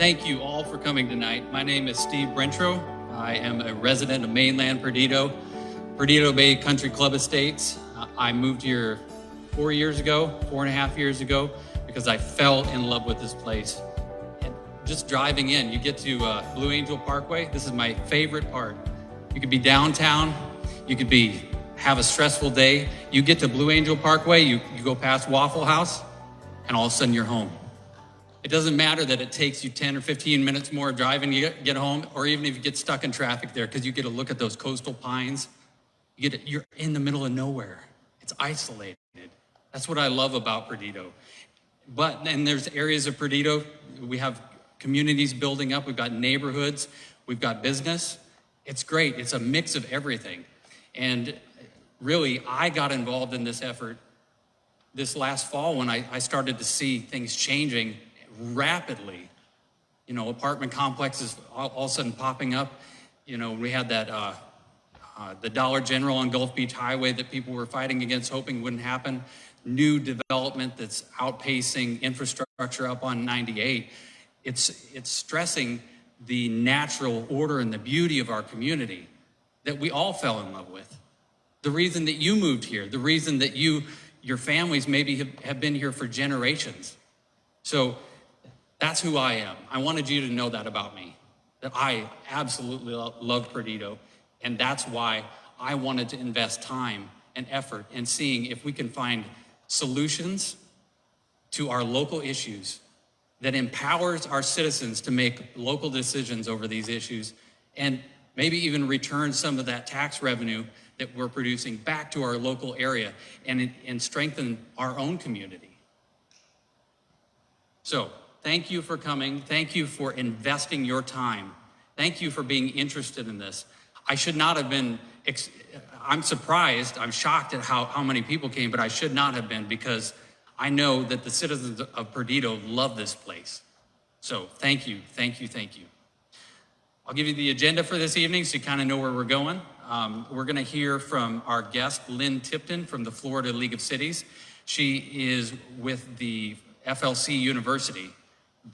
Thank you all for coming tonight. My name is Steve Brentro. I am a resident of mainland Perdido, Perdido Bay Country Club Estates. I moved here 4.5 years ago, because I fell in love with this place. And just driving in, you get to Blue Angel Parkway. This is my favorite part. You could be downtown, you could have a stressful day. You get to Blue Angel Parkway, you go past Waffle House, and all of a sudden you're home. It doesn't matter that it takes you 10 or 15 minutes more driving to get home, or even if you get stuck in traffic there, because you get to look at those coastal pines. You're in the middle of nowhere. It's isolated. That's what I love about Perdido. And there's areas of Perdido, we have communities building up, we've got neighborhoods, we've got business. It's great, it's a mix of everything. And really, I got involved in this effort this last fall when I started to see things changing rapidly. You know, apartment complexes all of a sudden popping up. You know, we had that, the Dollar General on Gulf Beach Highway that people were fighting against, hoping wouldn't happen. New development that's outpacing infrastructure up on 98. It's stressing the natural order and the beauty of our community that we all fell in love with. The reason that you moved here, the reason that your families maybe have been here for generations. So that's who I am. I wanted you to know that about me, that I absolutely love Perdido, and that's why I wanted to invest time and effort in seeing if we can find solutions to our local issues that empowers our citizens to make local decisions over these issues, and maybe even return some of that tax revenue that we're producing back to our local area and strengthen our own community. So thank you for coming. Thank you for investing your time. Thank you for being interested in this. I should not have been, I'm surprised, I'm shocked at how many people came, but I should not have been, because I know that the citizens of Perdido love this place. So thank you, thank you, thank you. I'll give you the agenda for this evening so you kind of know where we're going. We're gonna hear from our guest, Lynn Tipton from the Florida League of Cities. She is with the FLC University,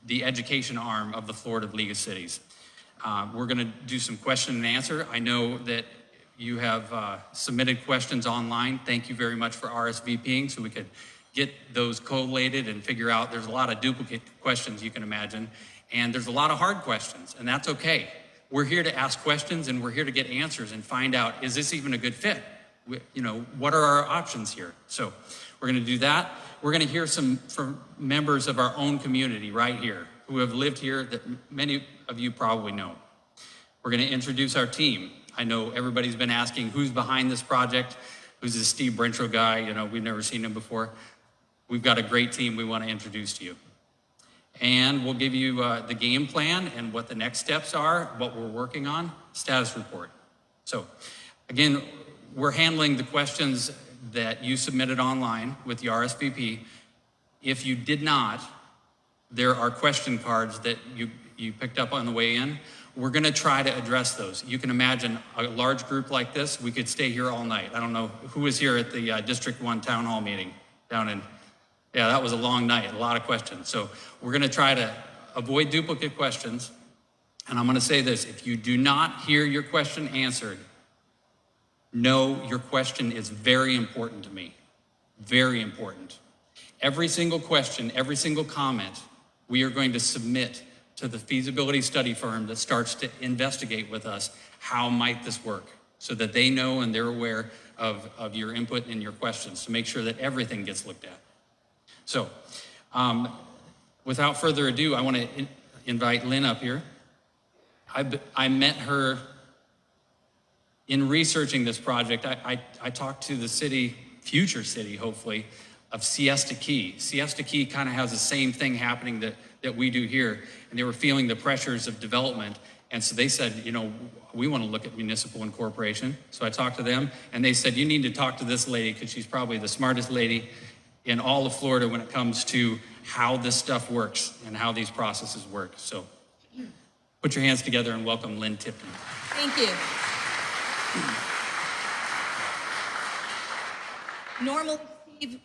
the education arm of the Florida League of Cities. We're gonna do some question and answer. I know that you have submitted questions online. Thank you very much for RSVPing so we could get those collated and figure out. There's a lot of duplicate questions you can imagine, and there's a lot of hard questions, and that's okay. We're here to ask questions, and we're here to get answers and find out, is this even a good fit? You know, what are our options here? So we're gonna do that. We're gonna hear from members of our own community right here who have lived here that many of you probably know. We're gonna introduce our team. I know everybody's been asking who's behind this project, who's this Steve Brentro guy, you know, we've never seen him before. We've got a great team we wanna introduce to you. And we'll give you the game plan and what the next steps are, what we're working on, status report. So again, we're handling the questions that you submitted online with the RSVP. If you did not, there are question cards that you picked up on the way in. We're gonna try to address those. You can imagine a large group like this, we could stay here all night. I don't know who was here at the District 1 Town Hall meeting down in, yeah, that was a long night, a lot of questions. So we're gonna try to avoid duplicate questions. And I'm gonna say this, if you do not hear your question answered, know your question is very important to me, very important. Every single question, every single comment, we are going to submit to the feasibility study firm that starts to investigate with us how might this work, so that they know and they're aware of your input and your questions to make sure that everything gets looked at. So without further ado, I want to invite Lynn up here. I met her in researching this project. I talked to the city, future city, hopefully, of Siesta Key. Siesta Key kind of has the same thing happening that we do here, and they were feeling the pressures of development, and so they said, you know, we want to look at Municipal Incorporation. So I talked to them, and they said, you need to talk to this lady, because she's probably the smartest lady in all of Florida when it comes to how this stuff works and how these processes work. So put your hands together and welcome Lynn Tipton. Thank you. Normally, Steve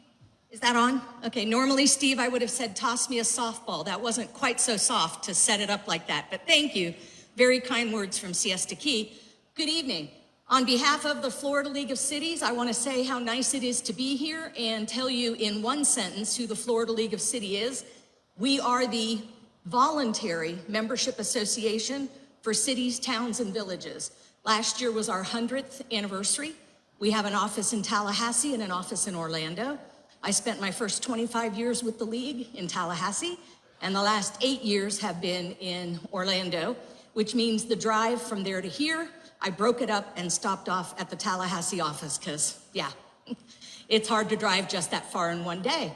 Is that on? Okay, normally, Steve, I would have said, toss me a softball. That wasn't quite so soft to set it up like that, but thank you. Very kind words from Siesta Key. Good evening. On behalf of the Florida League of Cities, I want to say how nice it is to be here and tell you in one sentence who the Florida League of Cities is. We are the voluntary membership association for cities, towns, and villages. Last year was our 100th anniversary. We have an office in Tallahassee and an office in Orlando. I spent my first 25 years with the League in Tallahassee, and the last 8 years have been in Orlando, which means the drive from there to here, I broke it up and stopped off at the Tallahassee office because, yeah, it's hard to drive just that far in one day.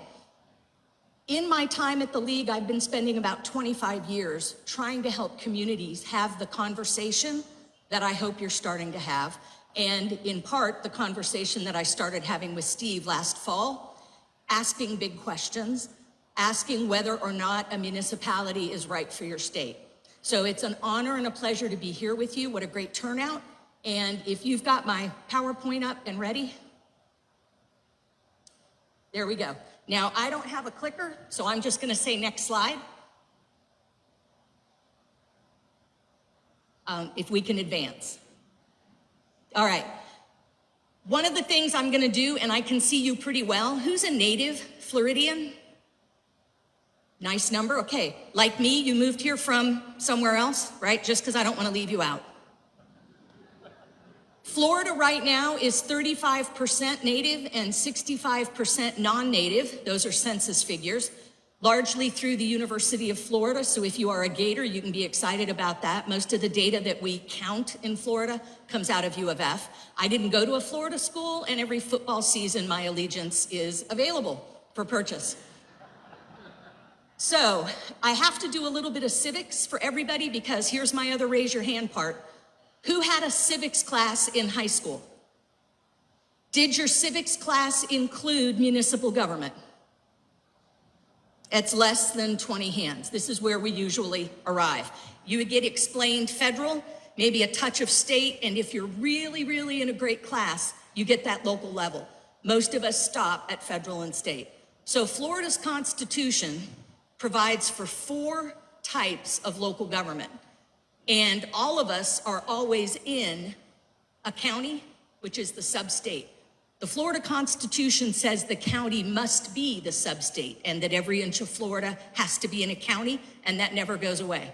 In my time at the League, I've been spending about 25 years trying to help communities have the conversation that I hope you're starting to have, and in part, the conversation that I started having with Steve last fall, asking big questions, asking whether or not a municipality is right for your state. So it's an honor and a pleasure to be here with you. What a great turnout. And if you've got my PowerPoint up and ready, there we go. Now, I don't have a clicker, so I'm just gonna say next slide. If we can advance. All right. One of the things I'm gonna do, and I can see you pretty well, who's a native Floridian? Nice number, okay. Like me, you moved here from somewhere else, right? Just because I don't wanna leave you out. Florida right now is 35% native and 65% non-native. Those are census figures, largely through the University of Florida. So if you are a Gator, you can be excited about that. Most of the data that we count in Florida comes out of U of F. I didn't go to a Florida school, and every football season, my allegiance is available for purchase. So I have to do a little bit of civics for everybody because here's my other raise your hand part. Who had a civics class in high school? Did your civics class include municipal government? It's less than 20 hands. This is where we usually arrive. You would get explained federal, maybe a touch of state, and if you're really, really in a great class, you get that local level. Most of us stop at federal and state. So Florida's Constitution provides for 4 types of local government. And all of us are always in a county, which is the sub-state. The Florida Constitution says the county must be the sub-state and that every inch of Florida has to be in a county, and that never goes away.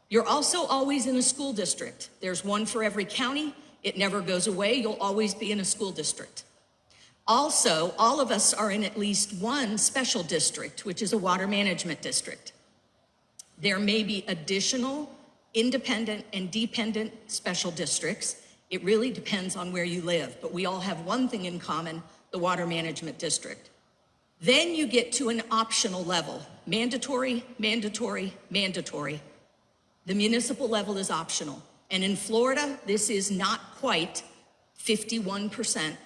You're also always in a school district. There's one for every county. It never goes away. You'll always be in a school district. Also, all of us are in at least one special district, which is a water management district. There may be additional independent and dependent special districts. It really depends on where you live, but we all have one thing in common, the water management district. Then you get to an optional level, mandatory, mandatory, mandatory. The municipal level is optional. And in Florida, this is not quite 51%.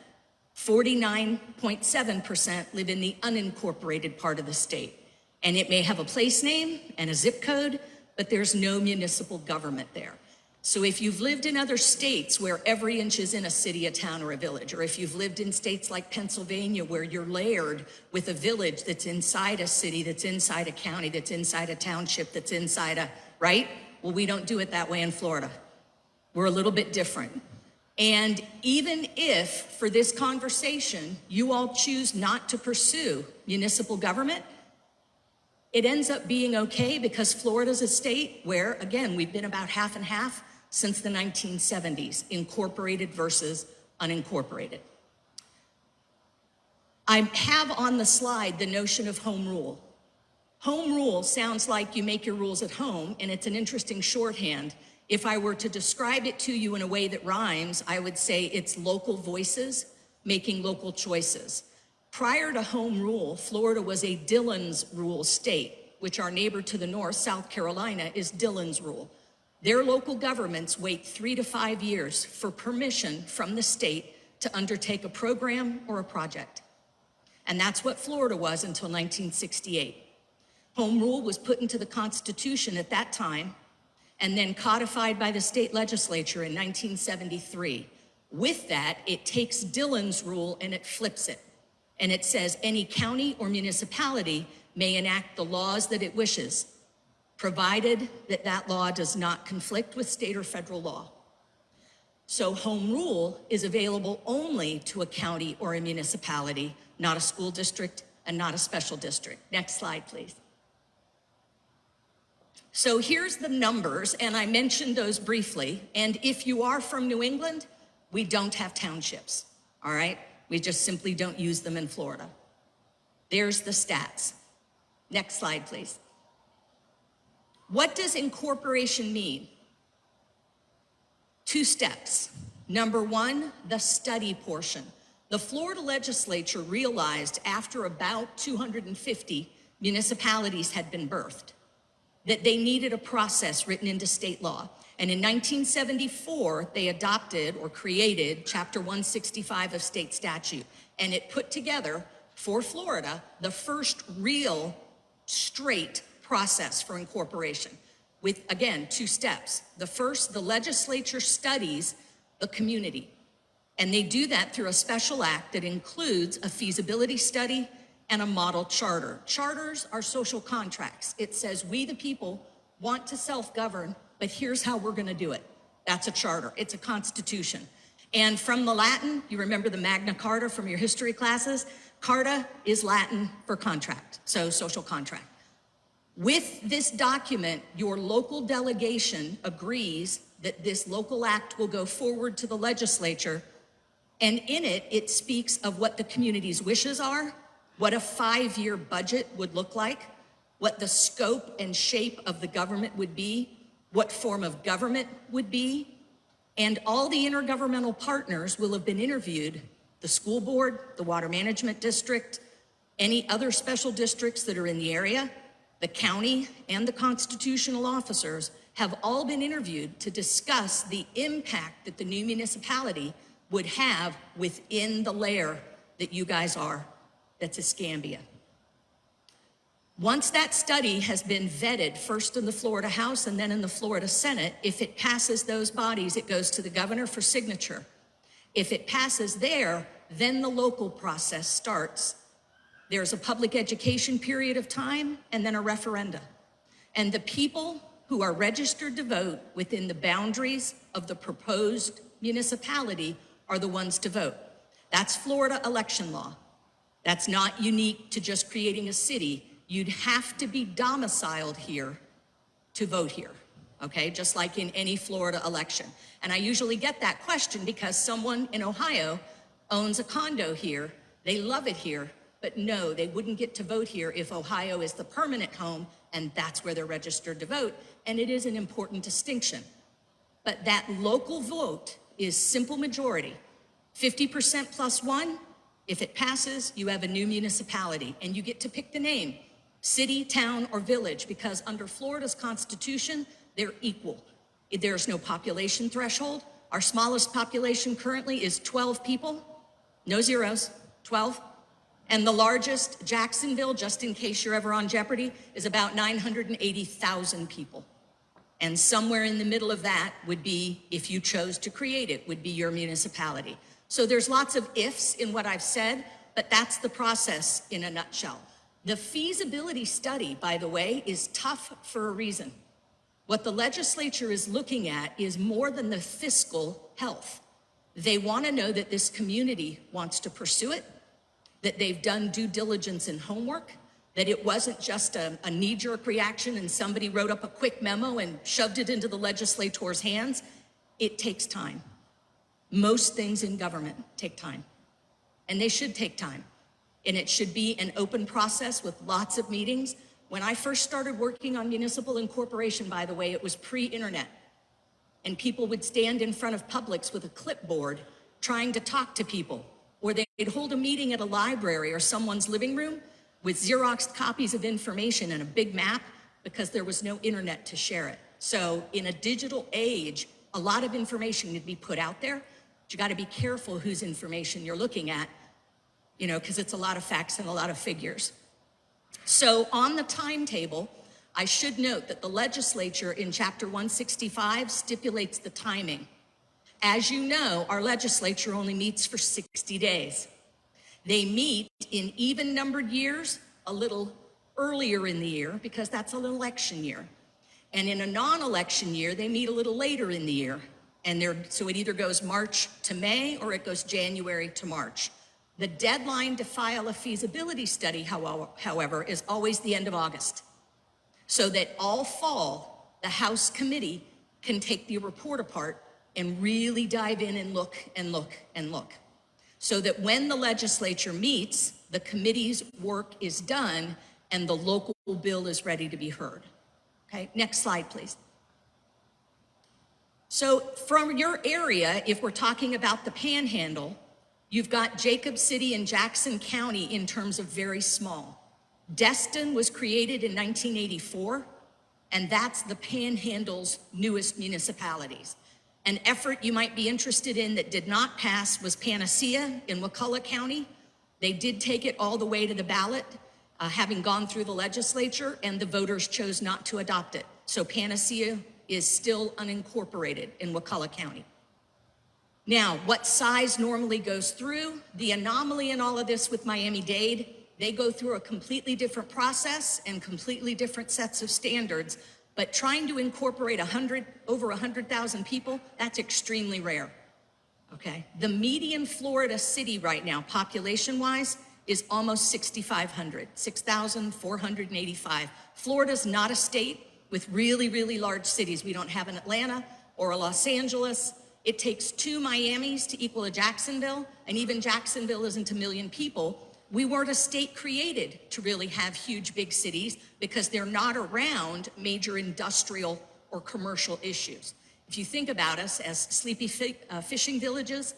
49.7% live in the unincorporated part of the state. And it may have a place name and a zip code, but there's no municipal government there. So if you've lived in other states where every inch is in a city, a town, or a village, or if you've lived in states like Pennsylvania where you're layered with a village that's inside a city, that's inside a county, that's inside a township, that's inside a, right? Well, we don't do it that way in Florida. We're a little bit different. And even if, for this conversation, you all choose not to pursue municipal government, it ends up being okay because Florida's a state where, again, we've been about half and half since the 1970s, incorporated versus unincorporated. I have on the slide the notion of home rule. Home rule sounds like you make your rules at home, and it's an interesting shorthand. If I were to describe it to you in a way that rhymes, I would say it's local voices making local choices. Prior to home rule, Florida was a Dillon's rule state, which our neighbor to the north, South Carolina, is Dillon's rule. Their local governments wait 3 to 5 years for permission from the state to undertake a program or a project. And that's what Florida was until 1968. Home rule was put into the Constitution at that time and then codified by the state legislature in 1973. With that, it takes Dillon's rule and it flips it. And it says any county or municipality may enact the laws that it wishes, provided that that law does not conflict with state or federal law. So home rule is available only to a county or a municipality, not a school district and not a special district. Next slide, please. So here's the numbers, and I mentioned those briefly. And if you are from New England, we don't have townships, all right? We just simply don't use them in Florida. There's the stats. Next slide, please. What does incorporation mean? 2 steps. Number 1, the study portion. The Florida legislature realized after about 250 municipalities had been birthed that they needed a process written into state law. And in 1974, they adopted or created Chapter 165 of state statute. And it put together, for Florida, the first real straight process for incorporation with, again, 2 steps. The first, the legislature studies the community. And they do that through a special act that includes a feasibility study and a model charter. Charters are social contracts. It says we the people want to self-govern, but here's how we're gonna do it. That's a charter, it's a constitution. And from the Latin, you remember the Magna Carta from your history classes? Carta is Latin for contract, so social contract. With this document, your local delegation agrees that this local act will go forward to the legislature, and in it, it speaks of what the community's wishes are, what a 5-year budget would look like, what the scope and shape of the government would be, what form of government would be, and all the intergovernmental partners will have been interviewed, the school board, the water management district, any other special districts that are in the area, the county, and the constitutional officers have all been interviewed to discuss the impact that the new municipality would have within the layer that you guys are, that's Escambia. Once that study has been vetted, first in the Florida House and then in the Florida Senate, if it passes those bodies, it goes to the governor for signature. If it passes there, then the local process starts. There's a public education period of time and then a referenda. And the people who are registered to vote within the boundaries of the proposed municipality are the ones to vote. That's Florida election law. That's not unique to just creating a city. You'd have to be domiciled here to vote here, okay? Just like in any Florida election. And I usually get that question because someone in Ohio owns a condo here, they love it here, but no, they wouldn't get to vote here if Ohio is the permanent home and that's where they're registered to vote. And it is an important distinction. But that local vote is simple majority. 50% plus 1, if it passes, you have a new municipality and you get to pick the name, city, town, or village, because under Florida's constitution, they're equal. There's no population threshold. Our smallest population currently is 12 people, no zeros, 12. And the largest, Jacksonville, just in case you're ever on Jeopardy, is about 980,000 people. And somewhere in the middle of that would be, if you chose to create it, would be your municipality. So there's lots of ifs in what I've said, but that's the process in a nutshell. The feasibility study, by the way, is tough for a reason. What the legislature is looking at is more than the fiscal health. They want to know that this community wants to pursue it, that they've done due diligence and homework, that it wasn't just a knee-jerk reaction and somebody wrote up a quick memo and shoved it into the legislator's hands. It takes time. Most things in government take time, and they should take time. And it should be an open process with lots of meetings. When I first started working on municipal incorporation, by the way, it was pre-internet. And people would stand in front of Publix with a clipboard trying to talk to people. Or they'd hold a meeting at a library or someone's living room with Xeroxed copies of information and a big map because there was no internet to share it. So in a digital age, a lot of information would be put out there. But you gotta be careful whose information you're looking at, you know, because it's a lot of facts and a lot of figures. So on the timetable, I should note that the legislature in Chapter 165 stipulates the timing. As you know, our legislature only meets for 60 days. They meet in even-numbered years a little earlier in the year because that's an election year. And in a non-election year, they meet a little later in the year. And so it either goes March to May or it goes January to March. The deadline to file a feasibility study, however, is always the end of August. So that all fall, the House committee can take the report apart and really dive in and look and look and look. So that when the legislature meets, the committee's work is done and the local bill is ready to be heard. Okay, next slide, please. So from your area, if we're talking about the Panhandle, you've got Jacob City and Jackson County in terms of very small. Destin was created in 1984, and that's the Panhandle's newest municipalities. An effort you might be interested in that did not pass was Panacea in Wakulla County. They did take it all the way to the ballot, having gone through the legislature, and the voters chose not to adopt it. So Panacea is still unincorporated in Wakulla County. Now, what size normally goes through? The anomaly in all of this with Miami-Dade, they go through a completely different process and completely different sets of standards, but trying to incorporate over 100,000 people, that's extremely rare, okay? The median Florida city right now, population-wise, is almost 6,500, 6,485. Florida's not a state with really, really large cities. We don't have an Atlanta or a Los Angeles. It takes 2 Miamis to equal a Jacksonville, and even Jacksonville isn't 1 million people. We weren't a state created to really have huge, big cities because they're not around major industrial or commercial issues. If you think about us as sleepy fishing villages,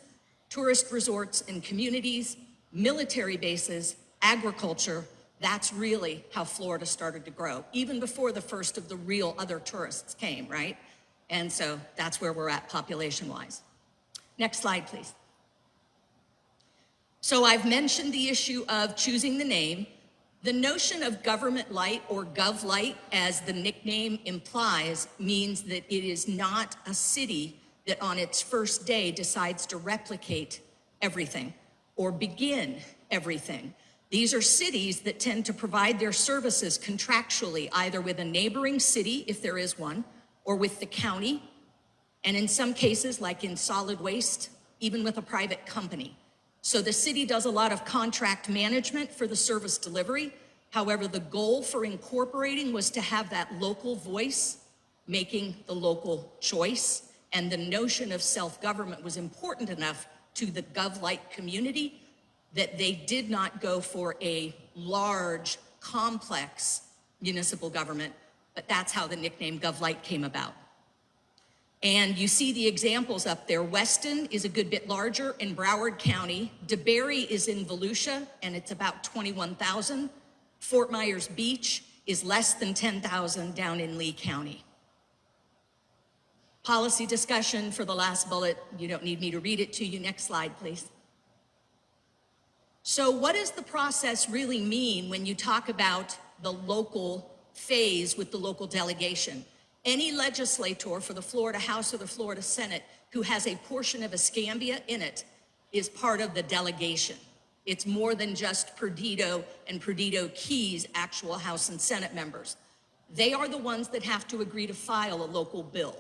tourist resorts and communities, military bases, agriculture, that's really how Florida started to grow, even before the first of the real other tourists came, right? And so that's where we're at population-wise. Next slide, please. So I've mentioned the issue of choosing the name. The notion of government light or gov light, as the nickname implies, means that it is not a city that on its first day decides to replicate everything or begin everything. These are cities that tend to provide their services contractually, either with a neighboring city, if there is one, or with the county, and in some cases, like in solid waste, even with a private company. So the city does a lot of contract management for the service delivery. However, the goal for incorporating was to have that local voice making the local choice, and the notion of self-government was important enough to the gov-like community that they did not go for a large, complex municipal government, but that's how the nickname GovLight came about. And you see the examples up there. Weston is a good bit larger in Broward County. DeBerry is in Volusia, and it's about 21,000. Fort Myers Beach is less than 10,000 down in Lee County. Policy discussion for the last bullet. You don't need me to read it to you. Next slide, please. So what does the process really mean when you talk about the local phase with the local delegation? Any legislator for the Florida House or the Florida Senate who has a portion of Escambia in it is part of the delegation. It's more than just Perdido and Perdido Key's actual House and Senate members. They are the ones that have to agree to file a local bill.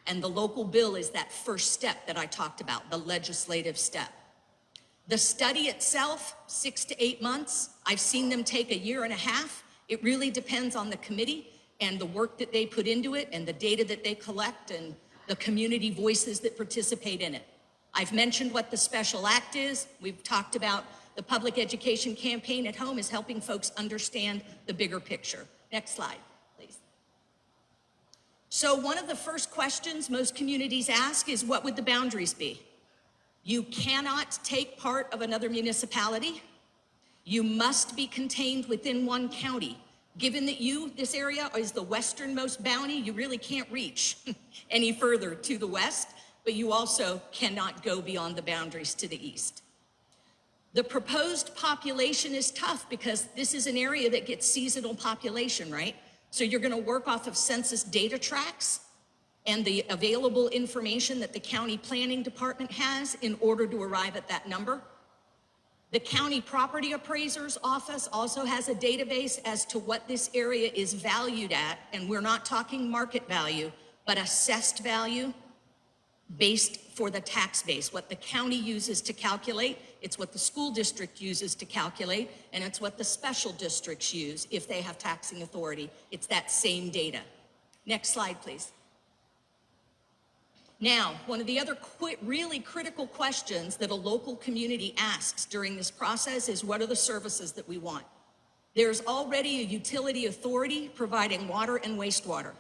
And the local bill is that first step that I talked about, the legislative step. The study itself, 6 to 8 months. I've seen them take 1.5 years. It really depends on the committee and the work that they put into it and the data that they collect and the community voices that participate in it. I've mentioned what the special act is. We've talked about the public education campaign at home is helping folks understand the bigger picture. Next slide, please. So one of the first questions most communities ask is, what would the boundaries be? You cannot take part of another municipality. You must be contained within one county. Given that this area is the westernmost boundary, you really can't reach any further to the west, but you also cannot go beyond the boundaries to the east. The proposed population is tough because this is an area that gets seasonal population, right? So you're gonna work off of census data tracks and the available information that the county planning department has in order to arrive at that number. The county property appraiser's office also has a database as to what this area is valued at, and we're not talking market value, but assessed value based for the tax base. What the county uses to calculate, it's what the school district uses to calculate, and it's what the special districts use if they have taxing authority. It's that same data. Next slide, please. Now, one of the other really critical questions that a local community asks during this process is, what are the services that we want? There's already a utility authority providing water and wastewater.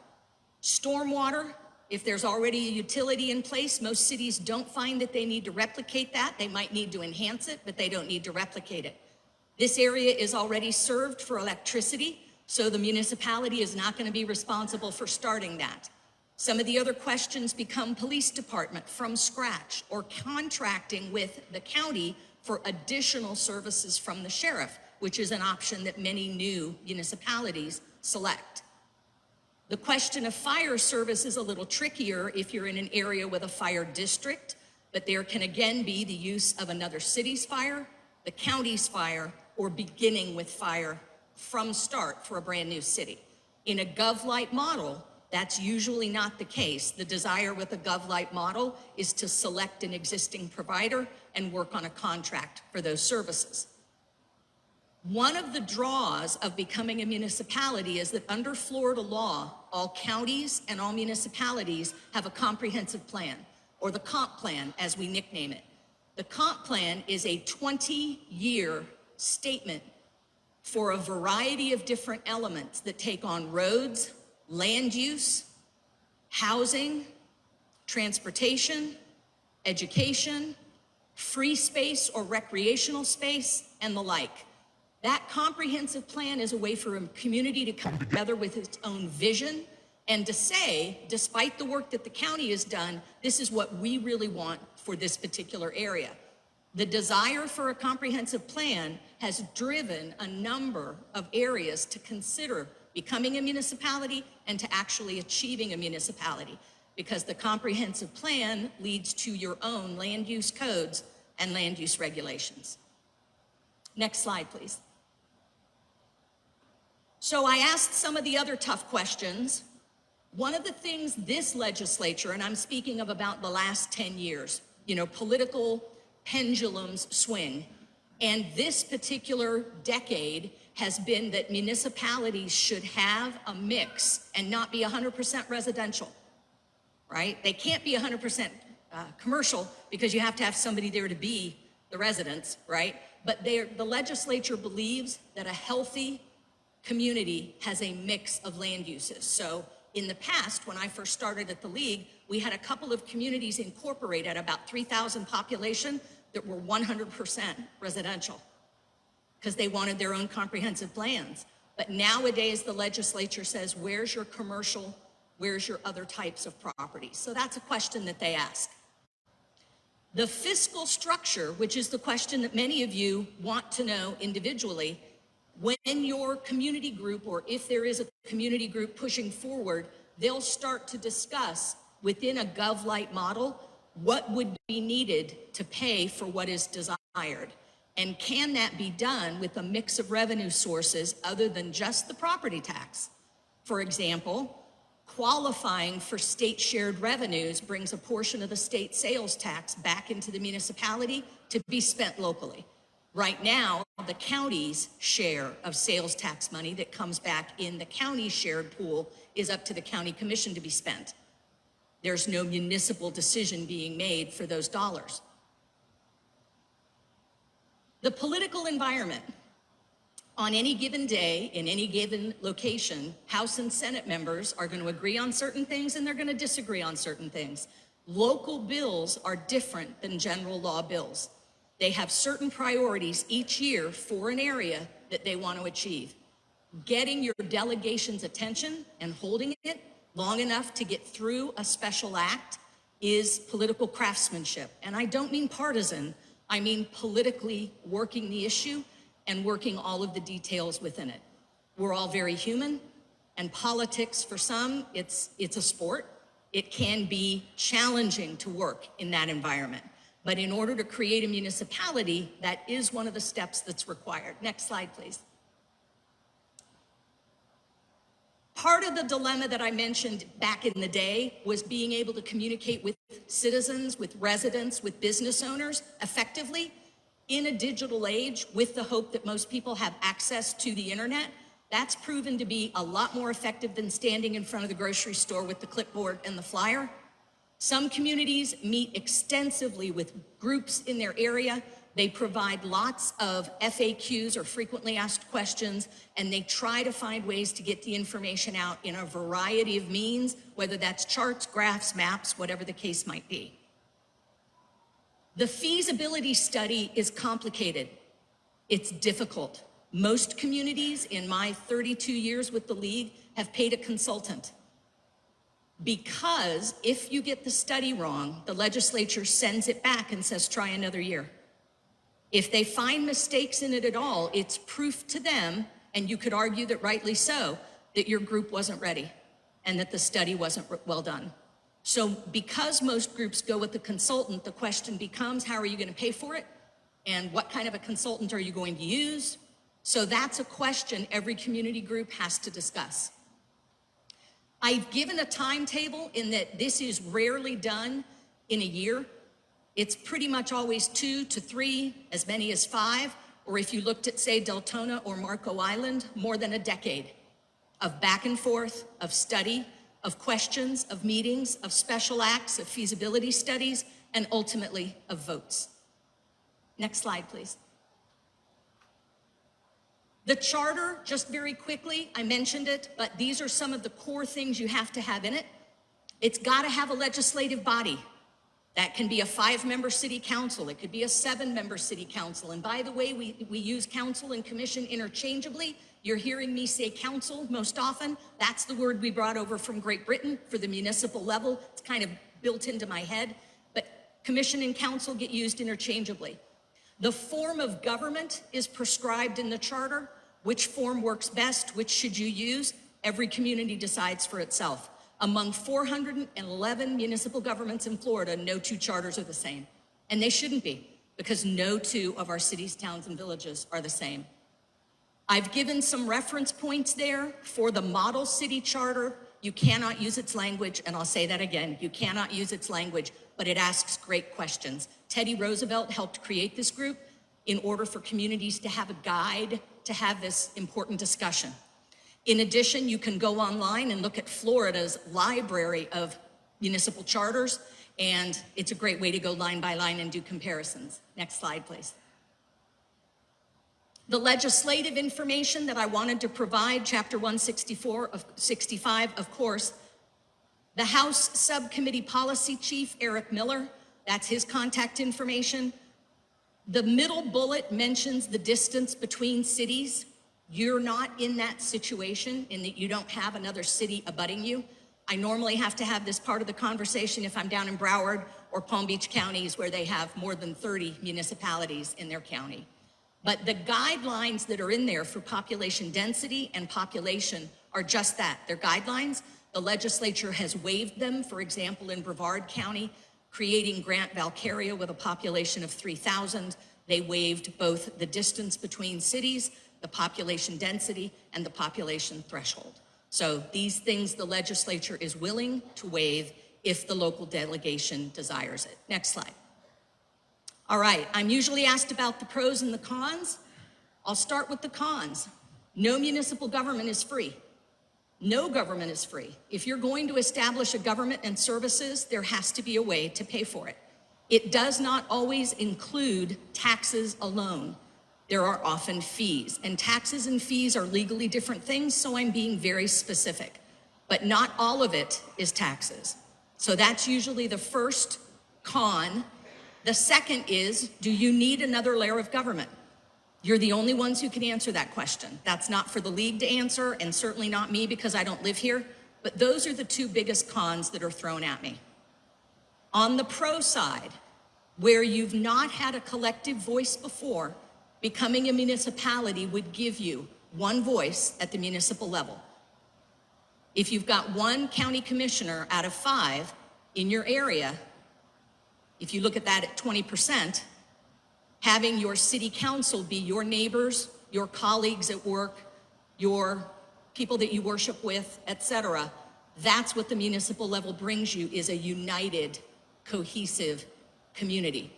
Stormwater, if there's already a utility in place, most cities don't find that they need to replicate that. They might need to enhance it, but they don't need to replicate it. This area is already served for electricity, so the municipality is not going to be responsible for starting that. Some of the other questions become police department from scratch, or contracting with the county for additional services from the sheriff, which is an option that many new municipalities select. The question of fire service is a little trickier if you're in an area with a fire district, but there can again be the use of another city's fire, the county's fire, or beginning with fire from start for a brand new city. In a GovLite model, that's usually not the case. The desire with a GovLite model is to select an existing provider and work on a contract for those services. One of the draws of becoming a municipality is that under Florida law, all counties and all municipalities have a comprehensive plan, or the comp plan as we nickname it. The comp plan is a 20-year statement for a variety of different elements that take on roads, land use, housing, transportation, education, free space or recreational space, and the like. That comprehensive plan is a way for a community to come together with its own vision and to say, despite the work that the county has done, this is what we really want for this particular area. The desire for a comprehensive plan has driven a number of areas to consider becoming a municipality and to actually achieving a municipality, because the comprehensive plan leads to your own land use codes and land use regulations. Next slide, please. So I asked some of the other tough questions. One of the things this legislature, and I'm speaking of about the last 10 years, political pendulums swing. And this particular decade has been that municipalities should have a mix and not be 100% residential, right? They can't be 100% commercial because you have to have somebody there to be the residents, right? But the legislature believes that a healthy community has a mix of land uses. So in the past, when I first started at the League, we had a couple of communities incorporated at about 3,000 population that were 100% residential because they wanted their own comprehensive plans. But nowadays, the legislature says, where's your commercial, where's your other types of properties? So that's a question that they ask. The fiscal structure, which is the question that many of you want to know individually, when your community group, or if there is a community group pushing forward, they'll start to discuss within a GovLite model what would be needed to pay for what is desired. And can that be done with a mix of revenue sources other than just the property tax? For example, qualifying for state shared revenues brings a portion of the state sales tax back into the municipality to be spent locally. Right now, the county's share of sales tax money that comes back in the county shared pool is up to the county commission to be spent. There's no municipal decision being made for those dollars. The political environment. On any given day, in any given location, House and Senate members are going to agree on certain things and they're going to disagree on certain things. Local bills are different than general law bills. They have certain priorities each year for an area that they want to achieve. Getting your delegation's attention and holding it long enough to get through a special act is political craftsmanship. And I don't mean partisan, I mean politically working the issue and working all of the details within it. We're all very human, and politics for some, it's a sport. It can be challenging to work in that environment. But in order to create a municipality, that is one of the steps that's required. Next slide, please. Part of the dilemma that I mentioned back in the day was being able to communicate with citizens, with residents, with business owners effectively in a digital age with the hope that most people have access to the internet. That's proven to be a lot more effective than standing in front of the grocery store with the clipboard and the flyer. Some communities meet extensively with groups in their area. They provide lots of FAQs, or frequently asked questions, and they try to find ways to get the information out in a variety of means, whether that's charts, graphs, maps, whatever the case might be. The feasibility study is complicated. It's difficult. Most communities in my 32 years with the league have paid a consultant, because if you get the study wrong, the legislature sends it back and says, try another year. If they find mistakes in it at all, it's proof to them, and you could argue that rightly so, that your group wasn't ready and that the study wasn't well done. So because most groups go with the consultant, the question becomes, how are you going to pay for it? And what kind of a consultant are you going to use? So that's a question every community group has to discuss. I've given a timetable in that this is rarely done in a year. It's pretty much always 2 to 3, as many as 5, or if you looked at, say, Deltona or Marco Island, more than a decade of back and forth, of study, of questions, of meetings, of special acts, of feasibility studies, and ultimately of votes. Next slide, please. The charter, just very quickly, I mentioned it, but these are some of the core things you have to have in it. It's got to have a legislative body. That can be a 5-member city council. It could be a 7-member city council. And by the way, we use council and commission interchangeably. You're hearing me say council most often. That's the word we brought over from Great Britain for the municipal level. It's kind of built into my head. But commission and council get used interchangeably. The form of government is prescribed in the charter. Which form works best? Which should you use? Every community decides for itself. Among 411 municipal governments in Florida, no 2 charters are the same. And they shouldn't be, because no 2 of our cities, towns, and villages are the same. I've given some reference points there for the model city charter. You cannot use its language, and I'll say that again. You cannot use its language, but it asks great questions. Teddy Roosevelt helped create this group in order for communities to have a guide to have this important discussion. In addition, you can go online and look at Florida's library of municipal charters, and it's a great way to go line by line and do comparisons. Next slide, please. The legislative information that I wanted to provide, Chapter 164 of 65, of course. The House Subcommittee Policy Chief, Eric Miller, that's his contact information. The middle bullet mentions the distance between cities. You're not in that situation in that you don't have another city abutting you. I normally have to have this part of the conversation if I'm down in Broward or Palm Beach counties where they have more than 30 municipalities in their county. But the guidelines that are in there for population density and population are just that. They're guidelines. The legislature has waived them, for example, in Brevard County, creating Grant Valcaria with a population of 3,000. They waived both the distance between cities, the population density, and the population threshold. So these things the legislature is willing to waive if the local delegation desires it. Next slide. All right, I'm usually asked about the pros and the cons. I'll start with the cons. No municipal government is free. No government is free. If you're going to establish a government and services, there has to be a way to pay for it. It does not always include taxes alone. There are often fees, and taxes and fees are legally different things, so I'm being very specific. But not all of it is taxes. So that's usually the first con. The second is, do you need another layer of government? You're the only ones who can answer that question. That's not for the league to answer, and certainly not me because I don't live here, but those are the 2 biggest cons that are thrown at me. On the pro side, where you've not had a collective voice before, becoming a municipality would give you 1 voice at the municipal level. If you've got 1 county commissioner out of 5 in your area, If you look at that at 20%, having your city council be your neighbors, your colleagues at work, your people that you worship with, etc., that's what the municipal level brings you, is a united, cohesive community.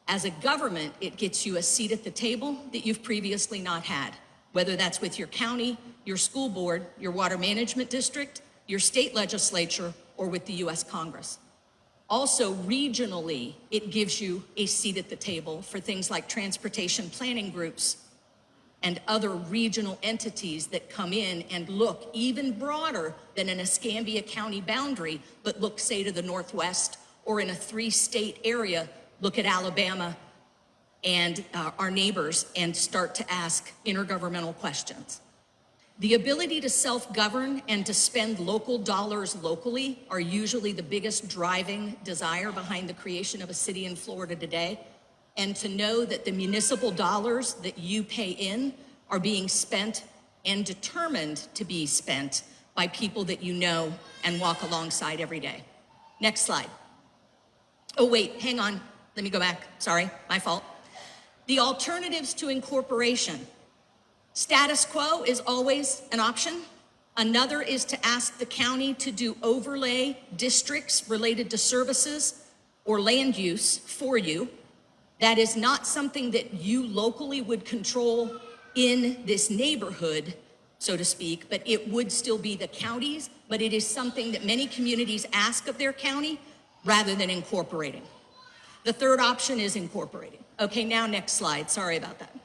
As a government, it gets you a seat at the table that you've previously not had, whether that's with your county, your school board, your water management district, your state legislature, or with the US Congress. Also, regionally, it gives you a seat at the table for things like transportation planning groups and other regional entities that come in and look even broader than an Escambia County boundary, but look, say, to the northwest, or in a 3-state area, look at Alabama and our neighbors and start to ask intergovernmental questions. The ability to self-govern and to spend local dollars locally are usually the biggest driving desire behind the creation of a city in Florida today. And to know that the municipal dollars that you pay in are being spent and determined to be spent by people that you know and walk alongside every day. Next slide. Oh wait, hang on, let me go back, sorry, my fault. The alternatives to incorporation. Status quo is always an option. Another is to ask the county to do overlay districts related to services or land use for you. That is not something that you locally would control in this neighborhood, so to speak, but it would still be the county's, but it is something that many communities ask of their county rather than incorporating. The third option is incorporating. Okay, now next slide, sorry about that.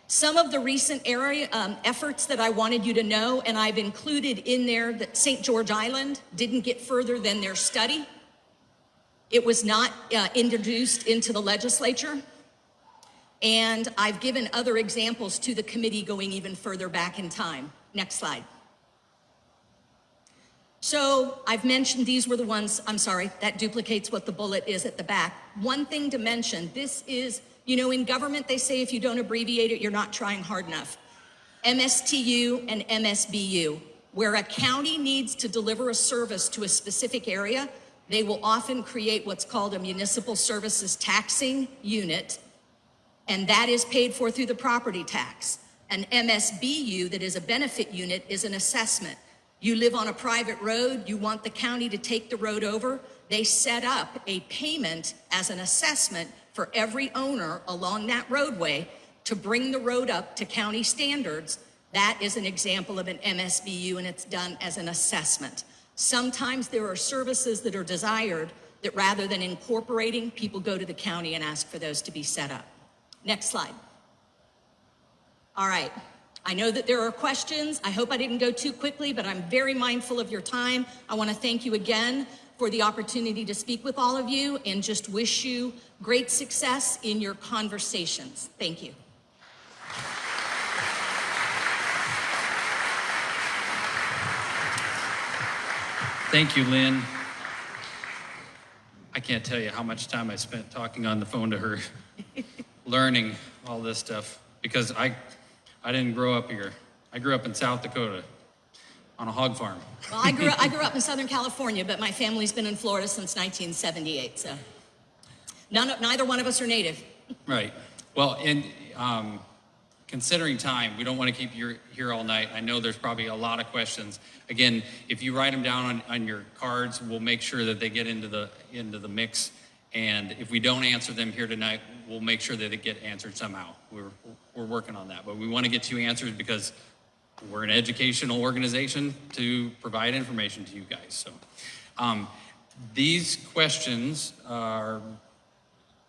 Some of the recent efforts that I wanted you to know, and I've included in there that St. George Island didn't get further than their study. It was not introduced into the legislature. And I've given other examples to the committee going even further back in time. Next slide. So I've mentioned these were the ones, I'm sorry, that duplicates what the bullet is at the back. One thing to mention, this is, you know, in government, they say if you don't abbreviate it, you're not trying hard enough. MSTU and MSBU, where a county needs to deliver a service to a specific area, they will often create what's called a municipal services taxing unit, and that is paid for through the property tax. An MSBU, that is a benefit unit, is an assessment. You live on a private road, you want the county to take the road over, they set up a payment as an assessment for every owner along that roadway to bring the road up to county standards. That is an example of an MSBU, and it's done as an assessment. Sometimes there are services that are desired that rather than incorporating, people go to the county and ask for those to be set up. Next slide. All right, I know that there are questions. I hope I didn't go too quickly, but I'm very mindful of your time. I want to thank you again for the opportunity to speak with all of you and just wish you great success in your conversations. Thank you. Thank you, Lynn. I can't tell you how much time I spent talking on the phone to her, learning all this stuff, because I didn't grow up here. I grew up in South Dakota on a hog farm. Well, I grew up in Southern California, but my family's been in Florida since 1978, so neither one of us are native. Right. Well, and considering time, we don't want to keep you here all night. I know there's probably a lot of questions. Again, if you write them down on your cards, we'll make sure that they get into the mix. And if we don't answer them here tonight, we'll make sure that they get answered somehow. We're working on that, but we want to get you answers because we're an educational organization to provide information to you guys. So these questions are,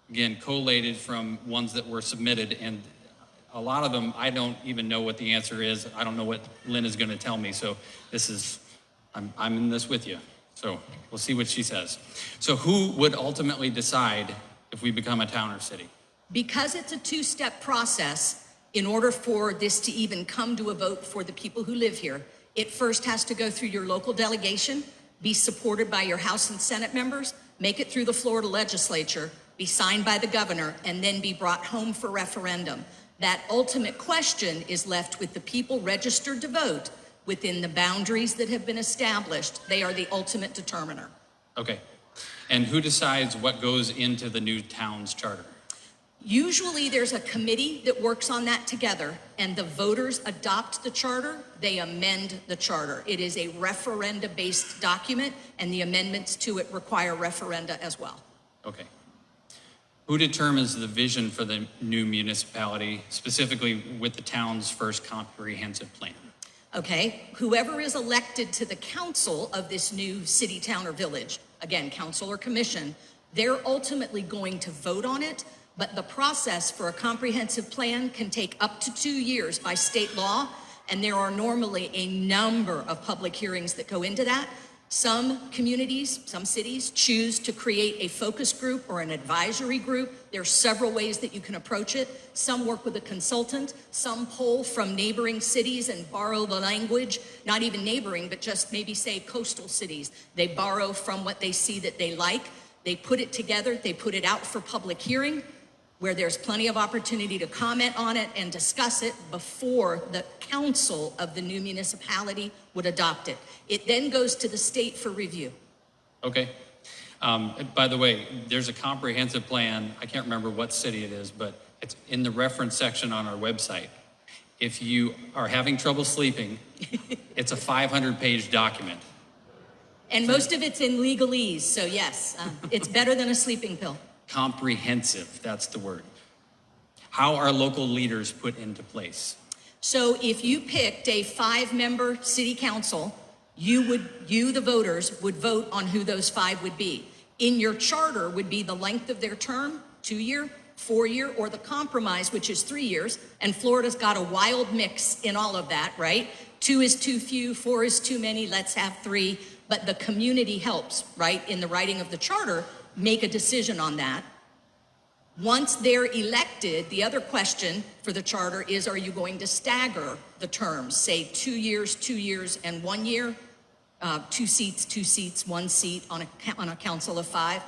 again, collated from ones that were submitted, and a lot of them, I don't even know what the answer is. I don't know what Lynn is going to tell me. So this is, I'm in this with you. So we'll see what she says. So who would ultimately decide if we become a town or city? Because it's a two-step process, in order for this to even come to a vote for the people who live here, it first has to go through your local delegation, be supported by your House and Senate members, make it through the Florida legislature, be signed by the governor, and then be brought home for referendum. That ultimate question is left with the people registered to vote within the boundaries that have been established. They are the ultimate determiner. Okay. And who decides what goes into the new town's charter? Usually there's a committee that works on that together, and the voters adopt the charter, they amend the charter. It is a referenda-based document, and the amendments to it require referenda as well. Okay. Who determines the vision for the new municipality, specifically with the town's first comprehensive plan? Okay, whoever is elected to the council of this new city, town, or village, again, council or commission, they're ultimately going to vote on it, but the process for a comprehensive plan can take up to 2 years by state law, and there are normally a number of public hearings that go into that. Some communities, some cities choose to create a focus group or an advisory group. There are several ways that you can approach it. Some work with a consultant, some pull from neighboring cities and borrow the language, not even neighboring, but just maybe say coastal cities. They borrow from what they see that they like. They put it together, they put it out for public hearing, where there's plenty of opportunity to comment on it and discuss it before the council of the new municipality would adopt it. It then goes to the state for review. Okay. By the way, there's a comprehensive plan. I can't remember what city it is, but it's in the reference section on our website. If you are having trouble sleeping, it's a 500-page document. And most of it's in legalese, so yes, it's better than a sleeping pill. Comprehensive, that's the word. How are local leaders put into place? So if you picked a 5-member city council, you, the voters, would vote on who those 5 would be. In your charter would be the length of their term, 2-year, 4-year, or the compromise, which is 3 years. And Florida's got a wild mix in all of that, right? 2 is too few, 4 is too many, let's have 3. But the community helps, right, in the writing of the charter, make a decision on that. Once they're elected, the other question for the charter is, are you going to stagger the terms? Say 2 years, 2 years, and 1 year, 2 seats, 1 seat on a council of 5.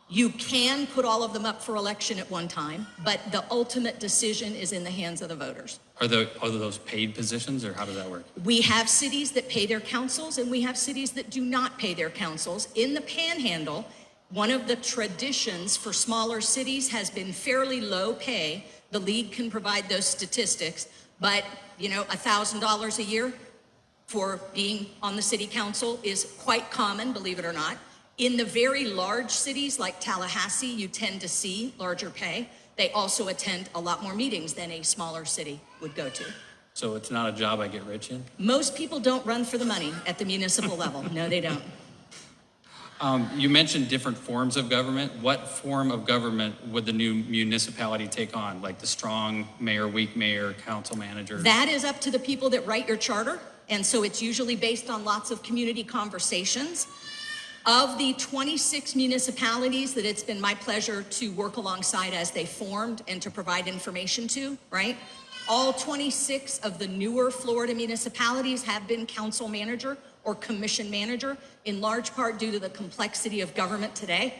You can put all of them up for election at one time, but the ultimate decision is in the hands of the voters. Are those paid positions, or how does that work? We have cities that pay their councils, and we have cities that do not pay their councils. In the Panhandle, one of the traditions for smaller cities has been fairly low pay. The league can provide those statistics, but you know, $1,000 a year for being on the city council is quite common, believe it or not. In the very large cities like Tallahassee, you tend to see larger pay. They also attend a lot more meetings than a smaller city would go to. So it's not a job I get rich in? Most people don't run for the money at the municipal level. No, they don't. You mentioned different forms of government. What form of government would the new municipality take on? Like the strong mayor, weak mayor, council manager? That is up to the people that write your charter. And so it's usually based on lots of community conversations. Of the 26 municipalities that it's been my pleasure to work alongside as they formed and to provide information to, right? All 26 of the newer Florida municipalities have been council manager or commission manager, in large part due to the complexity of government today.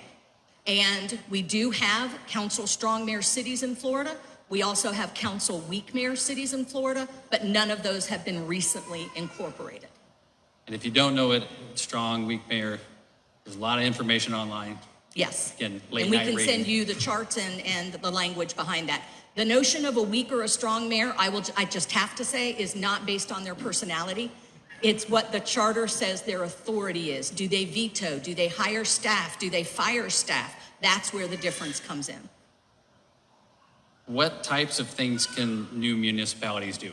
And we do have council strong mayor cities in Florida. We also have council weak mayor cities in Florida, but none of those have been recently incorporated. And if you don't know it, strong, weak mayor, there's a lot of information online. Yes, Again, and we can send you the charts and the language behind that. The notion of a weak or a strong mayor, I just have to say, is not based on their personality. It's what the charter says their authority is. Do they veto? Do they hire staff? Do they fire staff? That's where the difference comes in. What types of things can new municipalities do?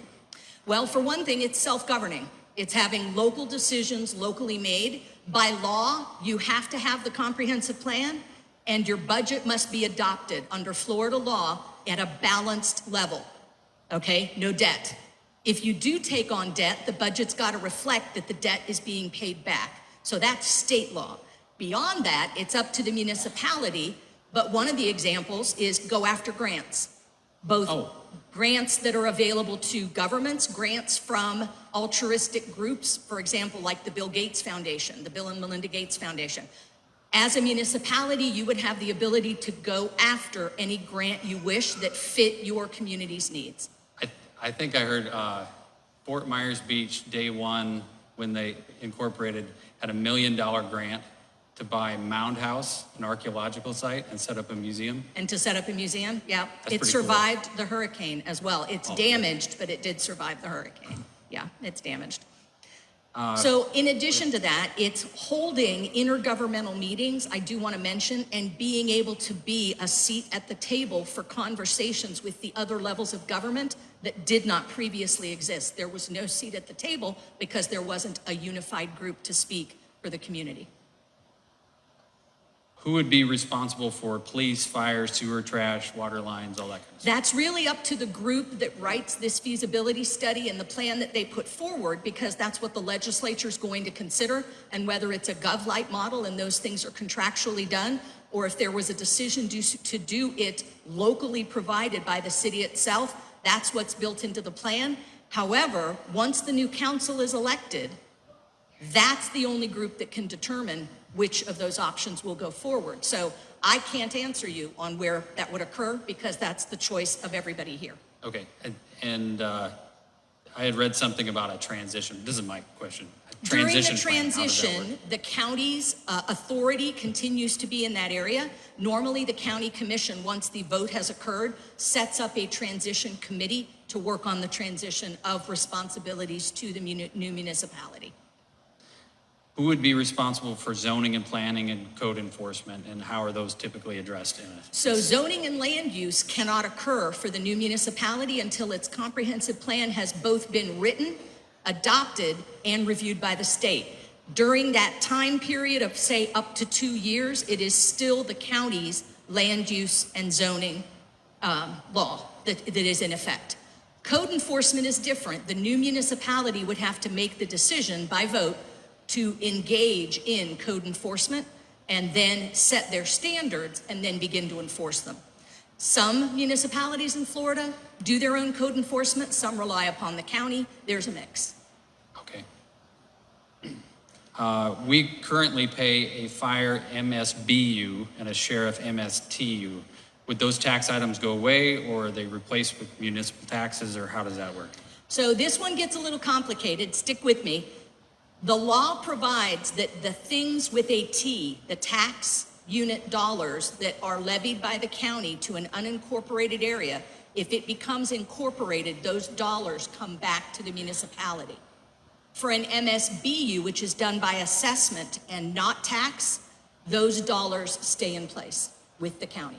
Well, for one thing, it's self-governing. It's having local decisions locally made. By law, you have to have the comprehensive plan, and your budget must be adopted under Florida law at a balanced level, okay? No debt. If you do take on debt, the budget's got to reflect that the debt is being paid back. So that's state law. Beyond that, it's up to the municipality, but one of the examples is go after grants. Both grants that are available to governments, grants from altruistic groups, for example, like the Bill Gates Foundation, the Bill and Melinda Gates Foundation. As a municipality, you would have the ability to go after any grant you wish that fit your community's needs. I think I heard Fort Myers Beach, day one, when they incorporated, had $1 million grant to buy Mound House, an archaeological site, and set up a museum? And to set up a museum, yeah. That's It pretty survived the hurricane as well. It's Oh, damaged, but it did survive the hurricane. Yeah, it's damaged. So in addition to that, it's holding intergovernmental meetings, I do want to mention, and being able to be a seat at the table for conversations with the other levels of government that did not previously exist. There was no seat at the table because there wasn't a unified group to speak for the community. Who would be responsible for police, fire, sewer, trash, water lines, all that kind of stuff? That's really up to the group that writes this feasibility study and the plan that they put forward, because that's what the legislature is going to consider, and whether it's a gov-lite model and those things are contractually done, or if there was a decision to do it locally provided by the city itself, that's what's built into the plan. However, once the new council is elected, that's the only group that can determine which of those options will go forward. So I can't answer you on where that would occur because that's the choice of everybody here. Okay, and I had read something about a transition. This is my question. During the Plan. How does that transition, work? the county's authority continues to be in that area. Normally, the county commission, once the vote has occurred, sets up a transition committee to work on the transition of responsibilities to the new municipality. Who would be responsible for zoning and planning and code enforcement, and how are those typically addressed in a? So zoning and land use cannot occur for the new municipality until its comprehensive plan has both been written, adopted, and reviewed by the state. During that time period of, say, up to 2 years, it is still the county's land use and zoning law that is in effect. Code enforcement is different. The new municipality would have to make the decision by vote to engage in code enforcement and then set their standards and then begin to enforce them. Some municipalities in Florida do their own code enforcement, some rely upon the county. There's a mix. Okay. We currently pay a fire MSBU and a sheriff MSTU. Would those tax items go away, or are they replaced with municipal taxes, or how does that work? So this one gets a little complicated. Stick with me. The law provides that the things with a T, the tax unit dollars that are levied by the county to an unincorporated area, if it becomes incorporated, those dollars come back to the municipality. For an MSBU, which is done by assessment and not tax, those dollars stay in place with the county.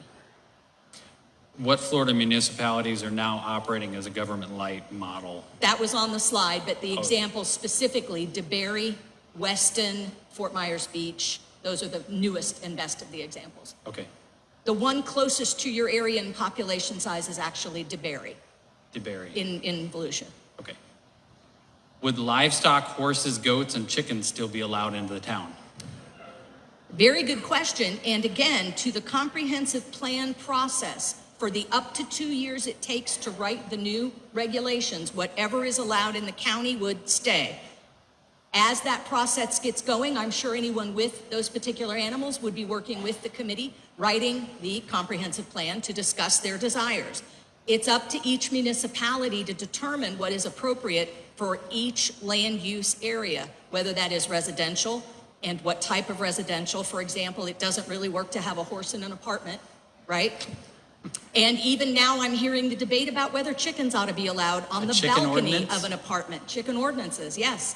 What Florida municipalities are now operating as a government-light model? That was on the slide, but the examples specifically, DeBerry, Weston, Fort Myers Beach, those are the newest and best of the examples. Okay, The one closest to your area in population size is actually DeBerry DeBerry. in Volusia. Okay. Would livestock, horses, goats, and chickens still be allowed into the town? Very good question. And again, to the comprehensive plan process, for the up to 2 years it takes to write the new regulations, whatever is allowed in the county would stay. As that process gets going, I'm sure anyone with those particular animals would be working with the committee, writing the comprehensive plan to discuss their desires. It's up to each municipality to determine what is appropriate for each land use area, whether that is residential and what type of residential. For example, it doesn't really work to have a horse in an apartment, right? And even now I'm hearing the debate about whether chickens ought to be allowed on the balcony of an apartment. Chicken ordinances, yes.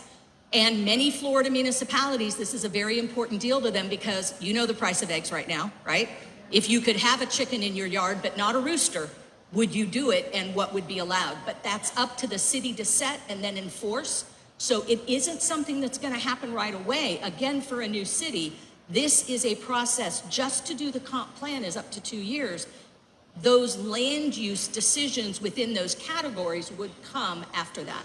And many Florida municipalities, this is a very important deal to them because you know the price of eggs right now, right? If you could have a chicken in your yard but not a rooster, would you do it, and what would be allowed? But that's up to the city to set and then enforce. So it isn't something that's going to happen right away. Again, for a new city, this is a process. Just to do the comp plan is up to 2 years. Those land use decisions within those categories would come after that.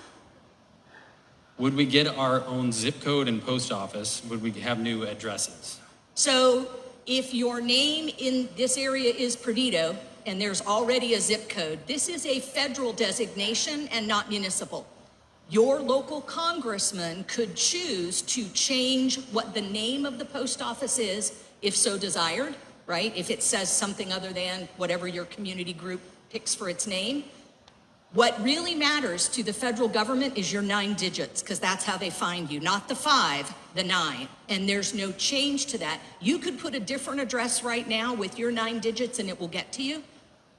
Would we get our own zip code and post office? Would we have new addresses? So if your name in this area is Perdido and there's already a zip code, this is a federal designation and not municipal. Your local congressman could choose to change what the name of the post office is, if so desired, right? If it says something other than whatever your community group picks for its name. What really matters to the federal government is your 9 digits, because that's how they find you, not the 5, the 9. And there's no change to that. You could put a different address right now with your 9 digits and it will get to you.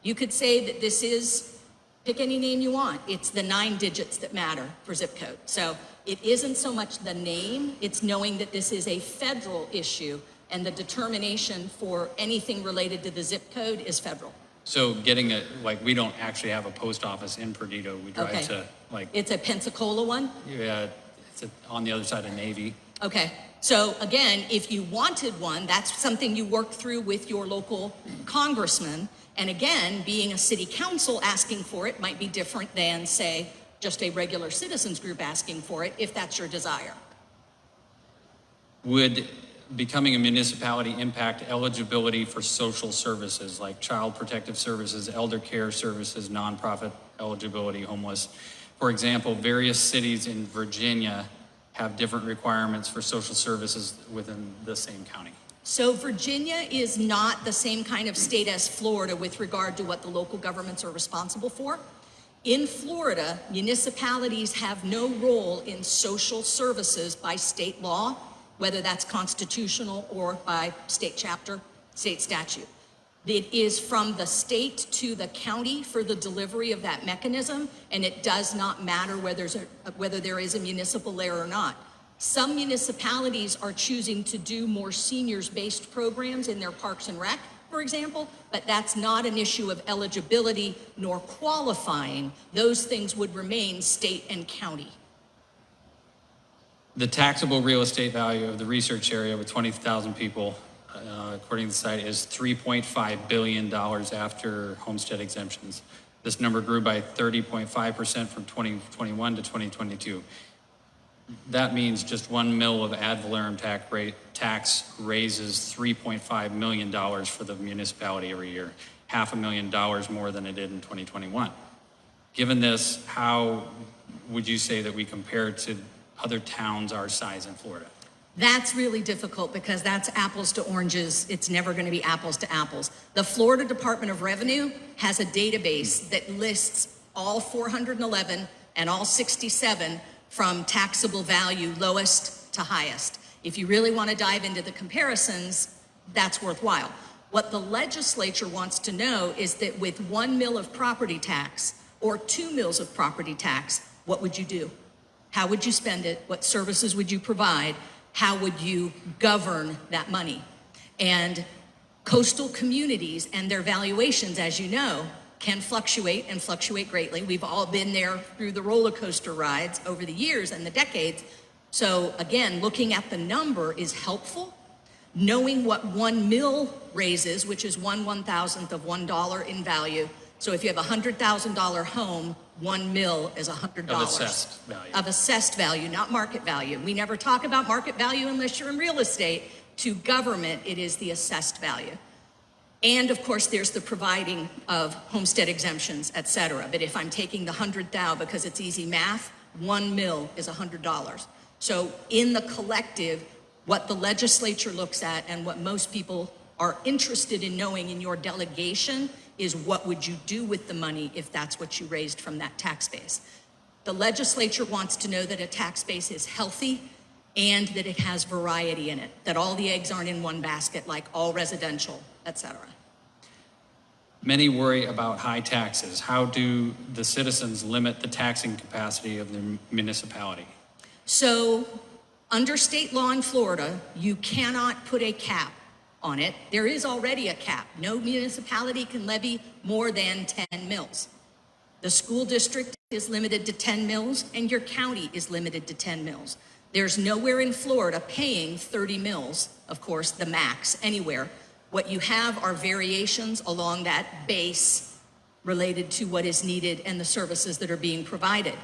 You could say that this is, pick any name you want. It's the 9 digits that matter for zip code. So it isn't so much the name, it's knowing that this is a federal issue and the determination for anything related to the zip code is federal. So getting like, we don't actually have a post office in Perdido. We drive to, like... It's a Pensacola one? Yeah, it's on the other side of Navy. Okay. So again, if you wanted one, that's something you work through with your local congressman. And again, being a city council asking for it might be different than, say, just a regular citizens group asking for it, if that's your desire. Would becoming a municipality impact eligibility for social services like child protective services, elder care services, nonprofit eligibility, homeless? For example, various cities in Virginia have different requirements for social services within the same county. So Virginia is not the same kind of state as Florida with regard to what the local governments are responsible for. In Florida, municipalities have no role in social services by state law, whether that's constitutional or by state chapter, state statute. It is from the state to the county for the delivery of that mechanism, and it does not matter whether there is a municipal layer or not. Some municipalities are choosing to do more seniors-based programs in their parks and rec, for example, but that's not an issue of eligibility nor qualifying. Those things would remain state and county. The taxable real estate value of the research area with 20,000 people, according to the site, is $3.5 billion after homestead exemptions. This number grew by 30.5% from 2021 to 2022. That means just 1 mil of ad valorem tax raises $3.5 million for the municipality every year, $500,000 more than it did in 2021. Given this, how would you say that we compare to other towns our size in Florida? That's really difficult because that's apples to oranges. It's never going to be apples to apples. The Florida Department of Revenue has a database that lists all 411 and all 67 from taxable value, lowest to highest. If you really want to dive into the comparisons, that's worthwhile. What the legislature wants to know is that with 1 mil of property tax or 2 mils of property tax, what would you do? How would you spend it? What services would you provide? How would you govern that money? And coastal communities and their valuations, as you know, can fluctuate and fluctuate greatly. We've all been there through the roller coaster rides over the years and the decades. So again, looking at the number is helpful. Knowing what 1 mil raises, which is 1/1000th of $1 in value. So if you have a $100,000 home, 1 mil is $100. Of assessed value. Of assessed value, not market value. We never talk about market value unless you're in real estate. To government, it is the assessed value. And of course, there's the providing of homestead exemptions, et cetera. But if I'm taking the 100,000 because it's easy math, 1 mil is $100. So in the collective, what the legislature looks at and what most people are interested in knowing in your delegation is what would you do with the money if that's what you raised from that tax base. The legislature wants to know that a tax base is healthy and that it has variety in it, that all the eggs aren't in one basket, like all residential, et cetera. Many worry about high taxes. How do the citizens limit the taxing capacity of the municipality? So under state law in Florida, you cannot put a cap on it. There is already a cap. No municipality can levy more than 10 mils. The school district is limited to 10 mils and your county is limited to 10 mils. There's nowhere in Florida paying 30 mils, of course, the max anywhere. What you have are variations along that base related to what is needed and the services that are being provided.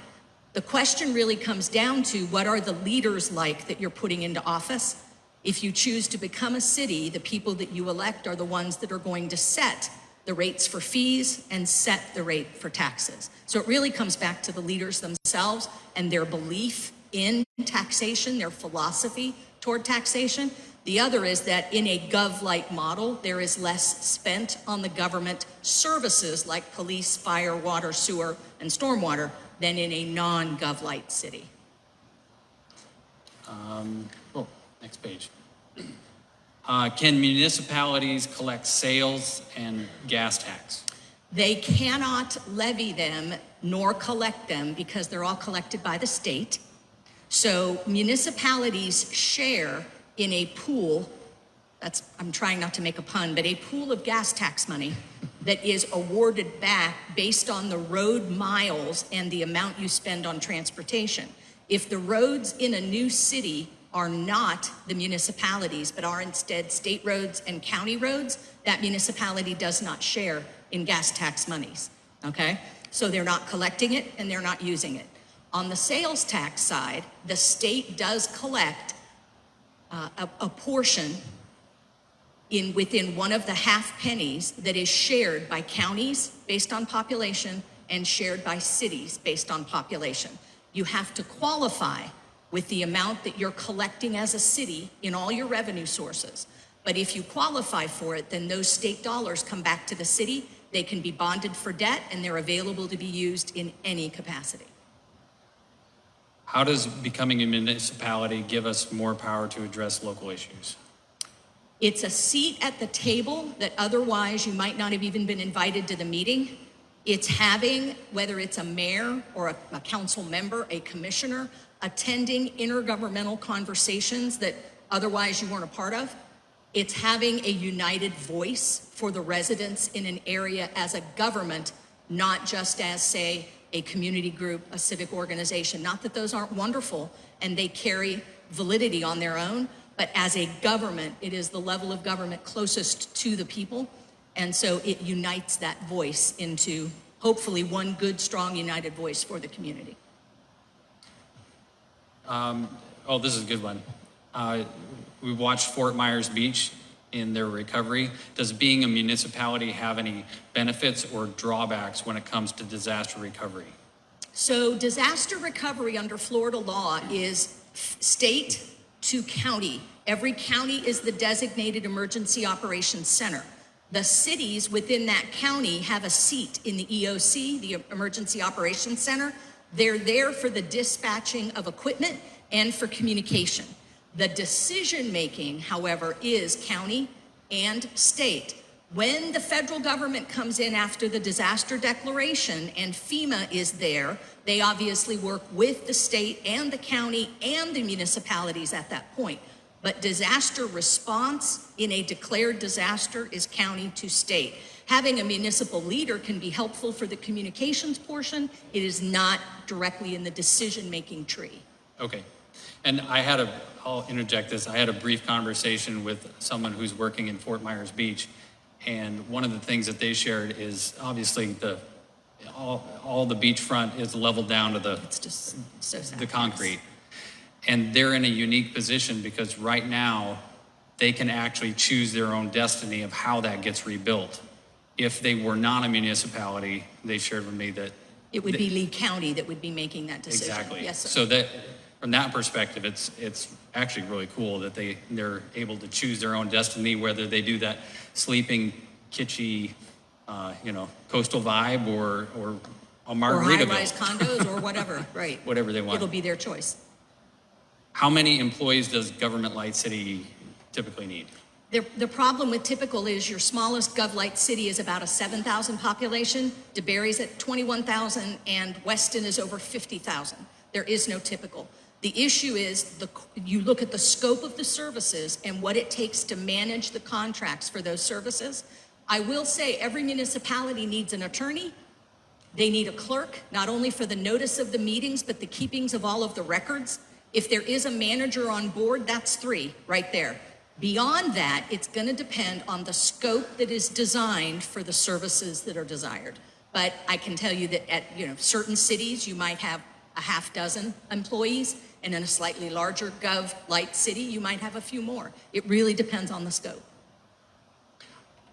The question really comes down to what are the leaders like that you're putting into office? If you choose to become a city, the people that you elect are the ones that are going to set the rates for fees and set the rate for taxes. So it really comes back to the leaders themselves and their belief in taxation, their philosophy toward taxation. The other is that in a gov-like model, there is less spent on the government services like police, fire, water, sewer, and stormwater than in a non-gov-like city. Next page. Can municipalities collect sales and gas tax? They cannot levy them nor collect them because they're all collected by the state. So municipalities share in a pool, I'm trying not to make a pun, but a pool of gas tax money that is awarded back based on the road miles and the amount you spend on transportation. If the roads in a new city are not the municipalities, but are instead state roads and county roads, that municipality does not share in gas tax monies, okay? So they're not collecting it and they're not using it. On the sales tax side, the state does collect a portion within one of the half pennies that is shared by counties based on population and shared by cities based on population. You have to qualify with the amount that you're collecting as a city in all your revenue sources. But if you qualify for it, then those state dollars come back to the city. They can be bonded for debt and they're available to be used in any capacity. How does becoming a municipality give us more power to address local issues? It's a seat at the table that otherwise you might not have even been invited to the meeting. It's having, whether it's a mayor or a council member, a commissioner, attending intergovernmental conversations that otherwise you weren't a part of. It's having a united voice for the residents in an area as a government, not just as, say, a community group, a civic organization. Not that those aren't wonderful and they carry validity on their own, but as a government, it is the level of government closest to the people. And so it unites that voice into hopefully one good, strong, united voice for the community. This is a good one. We watched Fort Myers Beach in their recovery. Does being a municipality have any benefits or drawbacks when it comes to disaster recovery? So disaster recovery under Florida law is state to county. Every county is the designated emergency operations center. The cities within that county have a seat in the EOC, the Emergency Operations Center. They're there for the dispatching of equipment and for communication. The decision-making, however, is county and state. When the federal government comes in after the disaster declaration and FEMA is there, they obviously work with the state and the county and the municipalities at that point. But disaster response in a declared disaster is county to state. Having a municipal leader can be helpful for the communications portion. It is not directly in the decision-making tree. Okay. And I'll interject this. I had a brief conversation with someone who's working in Fort Myers Beach. And one of the things that they shared is obviously all the beachfront is leveled down to It's just so sad. the concrete. And they're in a unique position because right now they can actually choose their own destiny of how that gets rebuilt. If they were not a municipality, they shared with me that It would be Lee County that would be making that decision. exactly. Yes, sir. So that from that perspective, it's actually really cool that they're able to choose their own destiny, whether they do that sleeping kitschy, coastal vibe or a Margaritaville. Or high-rise condos or whatever, right. Whatever they want. It'll be their choice. How many employees does Government Light City typically need? The problem with typical is your smallest GovLight city is about a 7,000 population. DeBerry's at 21,000 and Weston is over 50,000. There is no typical. The issue is you look at the scope of the services and what it takes to manage the contracts for those services. I will say every municipality needs an attorney. They need a clerk, not only for the notice of the meetings, but the keepings of all of the records. If there is a manager on board, that's 3 right there. Beyond that, it's going to depend on the scope that is designed for the services that are desired. But I can tell you that at certain cities, you might have a half dozen employees, and in a slightly larger GovLight city, you might have a few more. It really depends on the scope.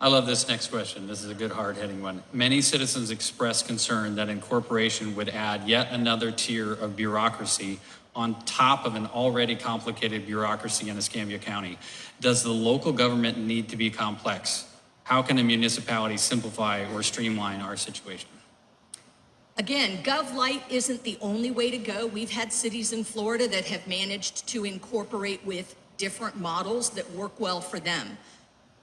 I love this next question. This is a good hard-hitting one. Many citizens express concern that incorporation would add yet another tier of bureaucracy on top of an already complicated bureaucracy in Escambia County. Does the local government need to be complex? How can a municipality simplify or streamline our situation? Again, GovLite isn't the only way to go. We've had cities in Florida that have managed to incorporate with different models that work well for them.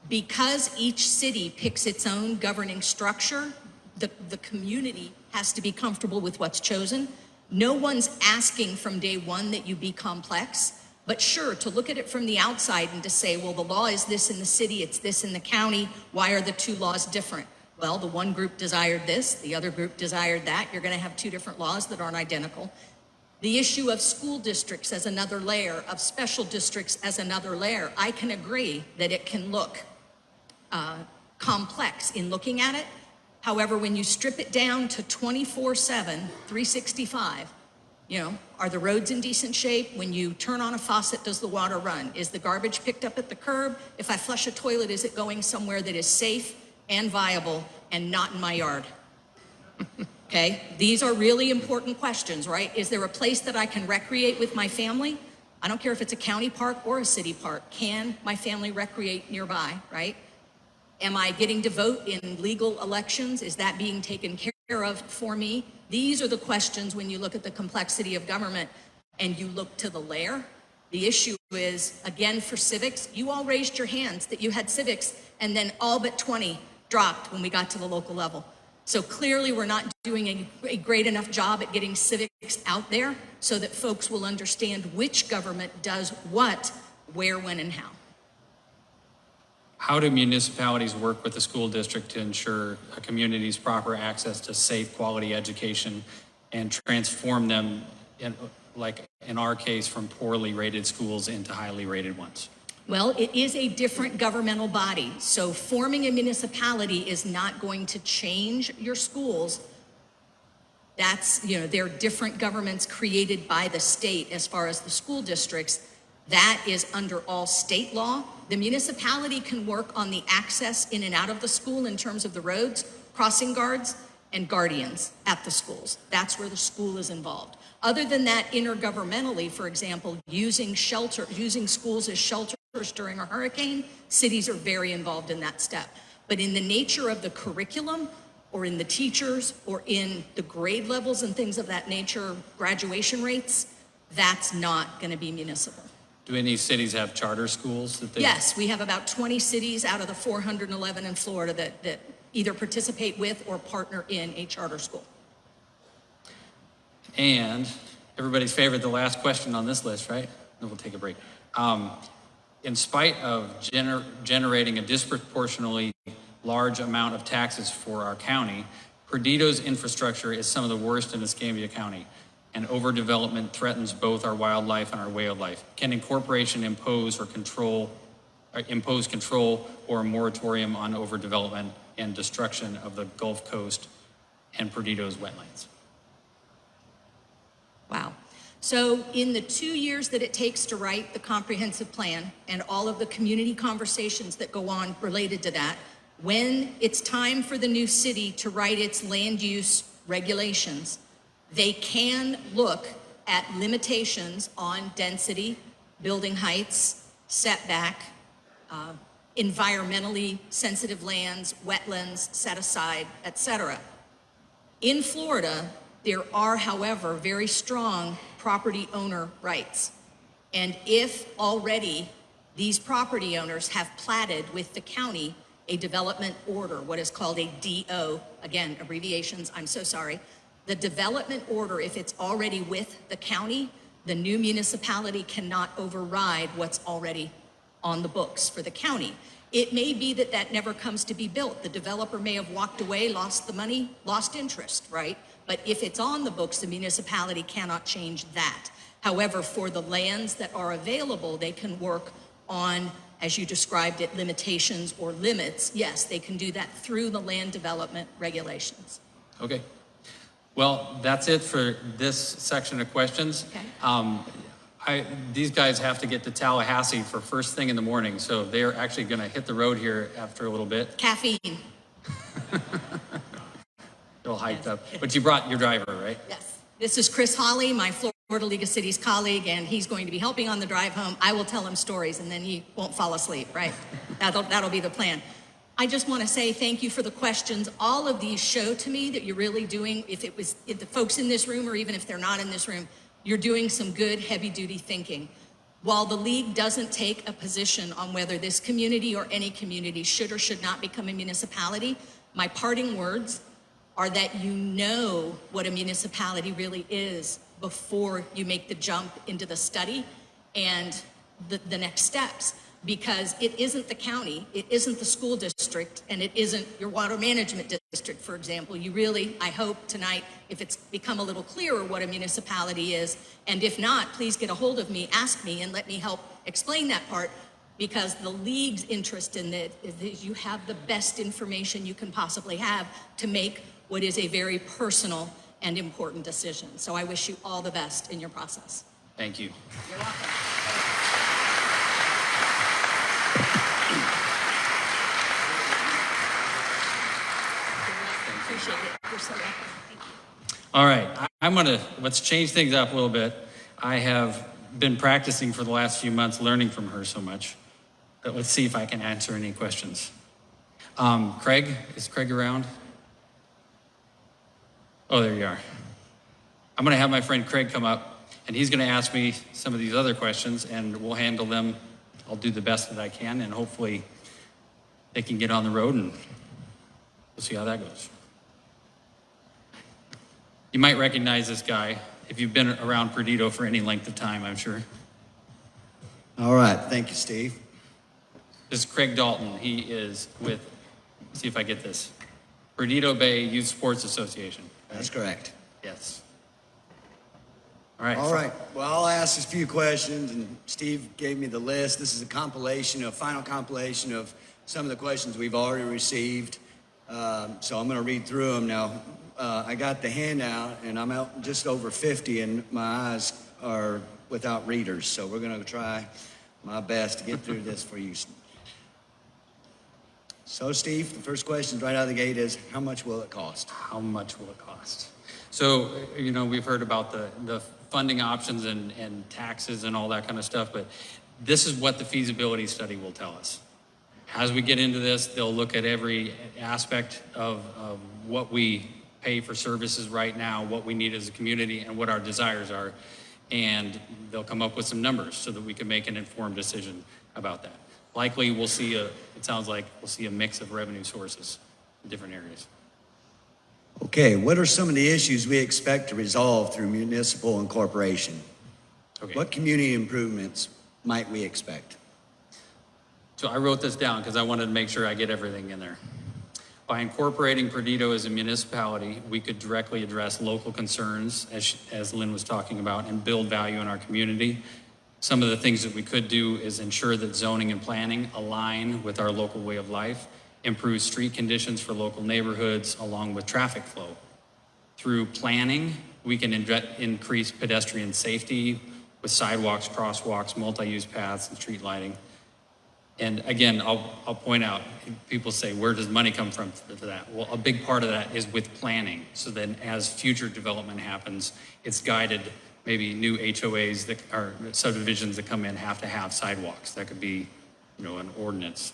Because each city picks its own governing structure, the community has to be comfortable with what's chosen. No one's asking from day one that you be complex, but sure, to look at it from the outside and to say, well, the law is this in the city, it's this in the county, why are the two laws different? Well, the one group desired this, the other group desired that. You're going to have two different laws that aren't identical. The issue of school districts as another layer, of special districts as another layer, I can agree that it can look complex in looking at it. However, when you strip it down to 24/7, 365, you know, are the roads in decent shape? When you turn on a faucet, does the water run? Is the garbage picked up at the curb? If I flush a toilet, is it going somewhere that is safe and viable and not in my yard? Okay, these are really important questions, right? Is there a place that I can recreate with my family? I don't care if it's a county park or a city park. Can my family recreate nearby, right? Am I getting to vote in legal elections? Is that being taken care of for me? These are the questions when you look at the complexity of government and you look to the layer. The issue is, again, for civics, you all raised your hands that you had civics, and then all but 20 dropped when we got to the local level. So clearly we're not doing a great enough job at getting civics out there so that folks will understand which government does what, where, when, and how. How do municipalities work with the school district to ensure a community's proper access to safe, quality education and transform them, like in our case, from poorly rated schools into highly rated ones? Well, it is a different governmental body. So forming a municipality is not going to change your schools. That's, you know, they're different governments created by the state as far as the school districts. That is under all state law. The municipality can work on the access in and out of the school in terms of the roads, crossing guards, and guardians at the schools. That's where the school is involved. Other than that, intergovernmentally, for example, using schools as shelters during a hurricane, cities are very involved in that step. But in the nature of the curriculum, or in the teachers, or in the grade levels and things of that nature, graduation rates, that's not going to be municipal. Do any cities have charter schools that they? Yes, we have about 20 cities out of the 411 in Florida that either participate with or partner in a charter school. And everybody's favorite, the last question on this list, right? Then we'll take a break. In spite of generating a disproportionately large amount of taxes for our county, Perdido's infrastructure is some of the worst in Escambia County, and overdevelopment threatens both our wildlife and our way of life. Can incorporation impose control or a moratorium on overdevelopment and destruction of the Gulf Coast and Perdido's wetlands? Wow. So in the 2 years that it takes to write the comprehensive plan and all of the community conversations that go on related to that, when it's time for the new city to write its land use regulations, they can look at limitations on density, building heights, setback, environmentally sensitive lands, wetlands, set aside, etc. In Florida, there are, however, very strong property owner rights. And if already these property owners have platted with the county a development order, what is called a DO, again, abbreviations, I'm so sorry. The development order, if it's already with the county, the new municipality cannot override what's already on the books for the county. It may be that that never comes to be built. The developer may have walked away, lost the money, lost interest, right? But if it's on the books, the municipality cannot change that. However, for the lands that are available, they can work on, as you described it, limitations or limits. Yes, they can do that through the land development regulations. Okay. Well, that's it for this section of questions. Okay. These guys have to get to Tallahassee for first thing in the morning, so they're actually going to hit the road here after a little bit. Caffeine. All hyped up. But you brought your driver, right? Yes. This is Chris Hawley, my Florida League of Cities colleague, and he's going to be helping on the drive home. I will tell him stories, and then he won't fall asleep, right? That'll be the plan. I just want to say thank you for the questions. All of these show to me that you're really doing, if the folks in this room, or even if they're not in this room, you're doing some good heavy-duty thinking. While the league doesn't take a position on whether this community or any community should or should not become a municipality, my parting words are that you know what a municipality really is before you make the jump into the study and the next steps. Because it isn't the county, it isn't the school district, and it isn't your water management district, for example. You really, I hope tonight, if it's become a little clearer what a municipality is, and if not, please get a hold of me, ask me, and let me help explain that part, because the league's interest in it is that you have the best information you can possibly have to make what is a very personal and important decision. So I wish you all the best in your process. Thank you. You're welcome. Appreciate it. You're so welcome. Thank you. All right, let's change things up a little bit. I have been practicing for the last few months, learning from her so much. But let's see if I can answer any questions. Craig, is Craig around? Oh, there you are. I'm gonna have my friend Craig come up, and he's gonna ask me some of these other questions, and we'll handle them. I'll do the best that I can, and hopefully they can get on the road, and we'll see how that goes. You might recognize this guy if you've been around Perdido for any length of time, I'm sure. All right, thank you, Steve. This is Craig Dalton. He is with, see if I get this, Perdido Bay Youth Sports Association. That's correct. Yes. All right. All right, well, I'll ask a few questions, and Steve gave me the list. This is a final compilation of some of the questions we've already received. So I'm gonna read through them now. I got the handout, and I'm out just over 50, and my eyes are without readers, so we're gonna try my best to get through this for you. So, Steve, the first question right out of the gate is, how much will it cost? How much will it cost? So, we've heard about the funding options and taxes and all that kind of stuff, but this is what the feasibility study will tell us. As we get into this, they'll look at every aspect of what we pay for services right now, what we need as a community, and what our desires are. And they'll come up with some numbers so that we can make an informed decision about that. Likely, it sounds like we'll see a mix of revenue sources in different areas. Okay, what are some of the issues we expect to resolve through Municipal Incorporation? Okay. What community improvements might we expect? So I wrote this down because I wanted to make sure I get everything in there. By incorporating Perdido as a municipality, we could directly address local concerns, as Lynn was talking about, and build value in our community. Some of the things that we could do is ensure that zoning and planning align with our local way of life, improve street conditions for local neighborhoods, along with traffic flow. Through planning, we can increase pedestrian safety with sidewalks, crosswalks, multi-use paths, and street lighting. And again, I'll point out, people say, where does money come from for that? Well, a big part of that is with planning. So then as future development happens, it's guided. Maybe new HOAs that are subdivisions that come in have to have sidewalks. That could be, an ordinance.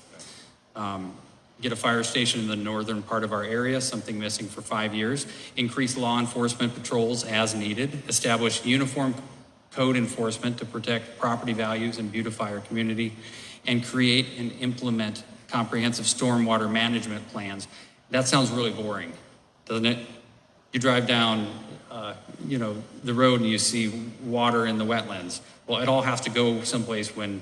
Get a fire station in the northern part of our area, something missing for 5 years. Increase law enforcement patrols as needed. Establish uniform code enforcement to protect property values and beautify our community. And create and implement comprehensive stormwater management plans. That sounds really boring, doesn't it? You drive down, the road and you see water in the wetlands. Well, it all has to go someplace when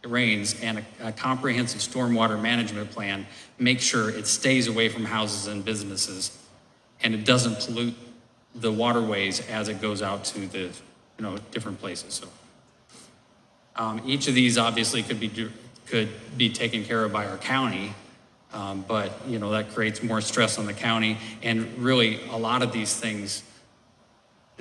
it rains, and a comprehensive stormwater management plan makes sure it stays away from houses and businesses, and it doesn't pollute the waterways as it goes out to the, different places. So each of these obviously could be taken care of by our county, but that creates more stress on the county. And really, a lot of these things,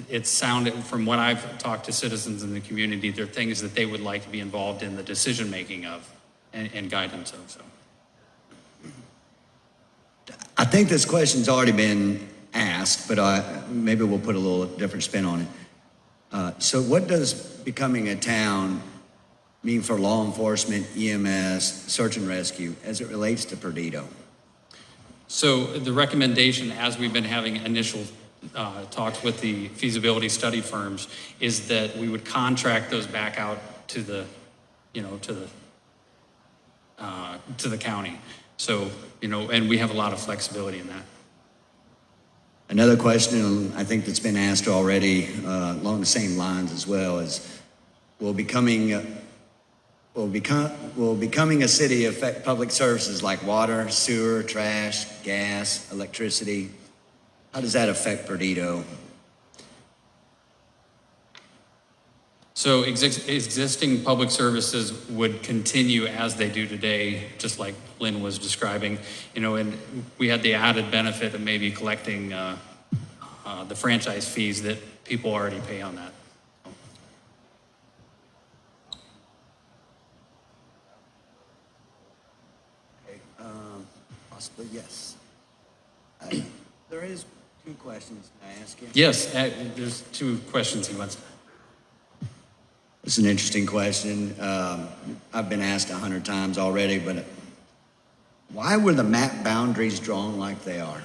It sounded, from what I've talked to citizens in the community, there are things that they would like to be involved in the decision making of and guidance of. So. I think this question's already been asked, but maybe we'll put a little different spin on it. So what does becoming a town mean for law enforcement, EMS, search and rescue as it relates to Perdido? So the recommendation, as we've been having initial talks with the feasibility study firms, is that we would contract those back out to the, to the county. So, and we have a lot of flexibility in that. Another question I think that's been asked already along the same lines as well is, will becoming a city affect public services like water, sewer, trash, gas, electricity? How does that affect Perdido? So existing public services would continue as they do today, just like Lynn was describing, and we had the added benefit of maybe collecting the franchise fees that people already pay on that. Okay, possibly yes. There is 2 questions. Can I ask you? Yes, there's 2 questions he wants to. It's an interesting question. I've been asked 100 times already, but why were the map boundaries drawn like they are?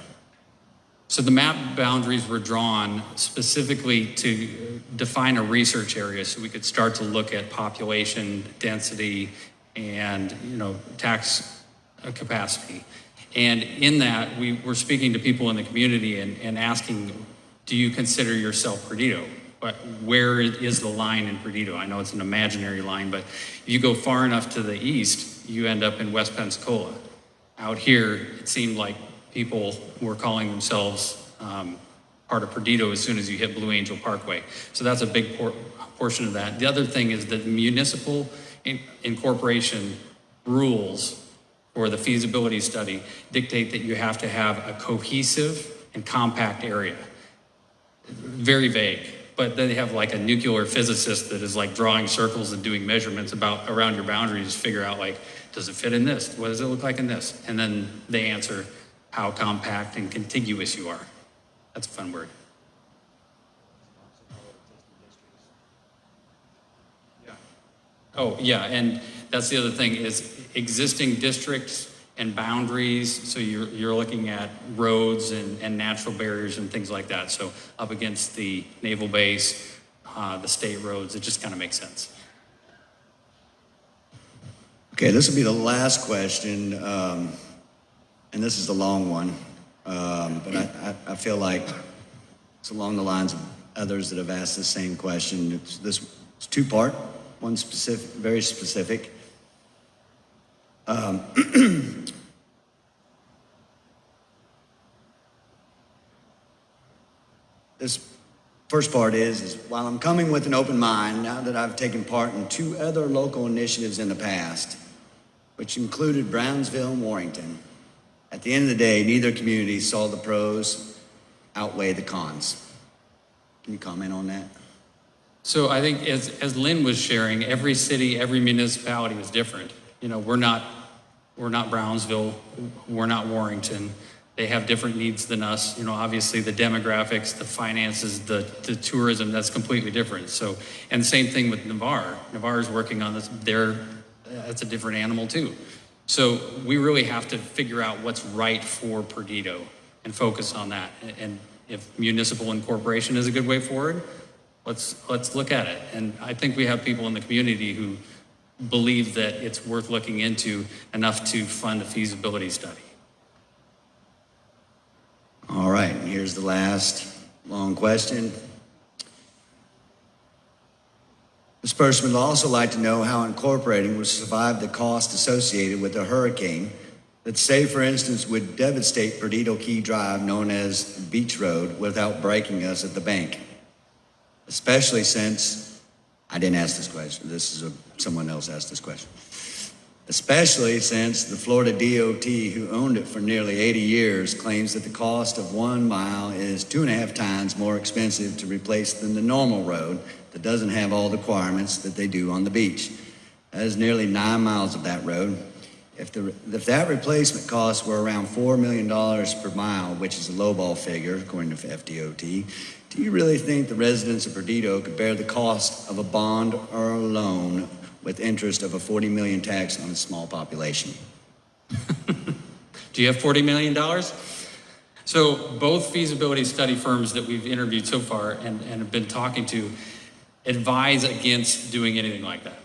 So the map boundaries were drawn specifically to define a research area so we could start to look at population density and, tax capacity. And in that, we were speaking to people in the community and asking, do you consider yourself Perdido? But where is the line in Perdido? I know it's an imaginary line, but if you go far enough to the east, you end up in West Pensacola. Out here, it seemed like people were calling themselves part of Perdido as soon as you hit Blue Angel Parkway. So that's a big portion of that. The other thing is that the Municipal Incorporation rules for the feasibility study dictate that you have to have a cohesive and compact area. Very vague. But then they have like a nuclear physicist that is like drawing circles and doing measurements around your boundaries to figure out, like, does it fit in this? What does it look like in this? And then they answer how compact and contiguous you are. That's a fun word. Yeah. Oh, yeah, and that's the other thing is existing districts and boundaries. So you're looking at roads and natural barriers and things like that. So up against the naval base, the state roads, it just kind of makes sense. Okay, this will be the last question, and this is a long one, but I feel like it's along the lines of others that have asked the same question. It's 2-part, one specific, very specific. This first part is while I'm coming with an open mind, now that I've taken part in 2 other local initiatives in the past, which included Brownsville and Warrington, at the end of the day, neither community saw the pros outweigh the cons. Can you comment on that? So I think as Lynn was sharing, every city, every municipality is different. We're not Brownsville, we're not Warrington. They have different needs than us. Obviously the demographics, the finances, the tourism, that's completely different. So, and same thing with Navarre. Navarre is working on this. That's a different animal too. So we really have to figure out what's right for Perdido and focus on that. And if Municipal Incorporation is a good way forward, let's look at it. And I think we have people in the community who believe that it's worth looking into enough to fund a feasibility study. All right, here's the last long question. This person would also like to know how incorporating will survive the cost associated with a hurricane that, say, for instance, would devastate Perdido Key Drive, known as Beach Road, without breaking us at the bank. Especially since I didn't ask this question. Someone else asked this question. especially since the Florida DOT, who owned it for nearly 80 years, claims that the cost of 1 mile is 2.5 times more expensive to replace than the normal road that doesn't have all the requirements that they do on the beach. That is nearly 9 miles of that road. If that replacement cost were around $4 million per mile, which is a lowball figure according to FDOT, do you really think the residents of Perdido could bear the cost of a bond or a loan with interest of a $40 million tax on a small population? Do you have $40 million? So both feasibility study firms that we've interviewed so far and have been talking to advise against doing anything like that.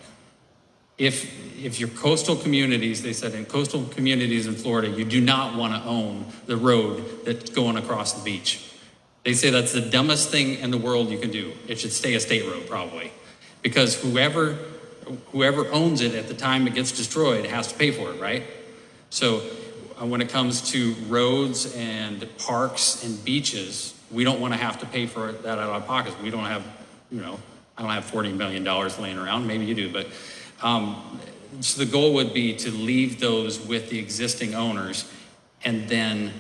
If your coastal communities, they said in coastal communities in Florida, you do not want to own the road that's going across the beach. They say that's the dumbest thing in the world you can do. It should stay a state road probably, because whoever owns it at the time it gets destroyed has to pay for it, right? So when it comes to roads and parks and beaches, we don't want to have to pay for that out of our pockets. We don't have, I don't have $40 million laying around. Maybe you do, but so the goal would be to leave those with the existing owners and then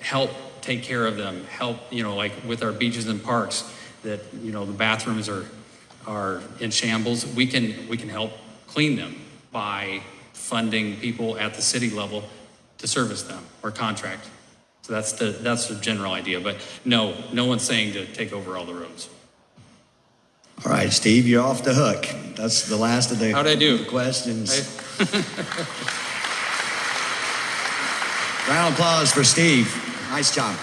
help take care of them, help, like with our beaches and parks that, the bathrooms are in shambles. We can help clean them by funding people at the city level to service them or contract. So that's the general idea, but no one's saying to take over all the roads. All right, Steve, you're off the hook. That's the last of the How'd I do? Questions. Round of applause for Steve. Nice job.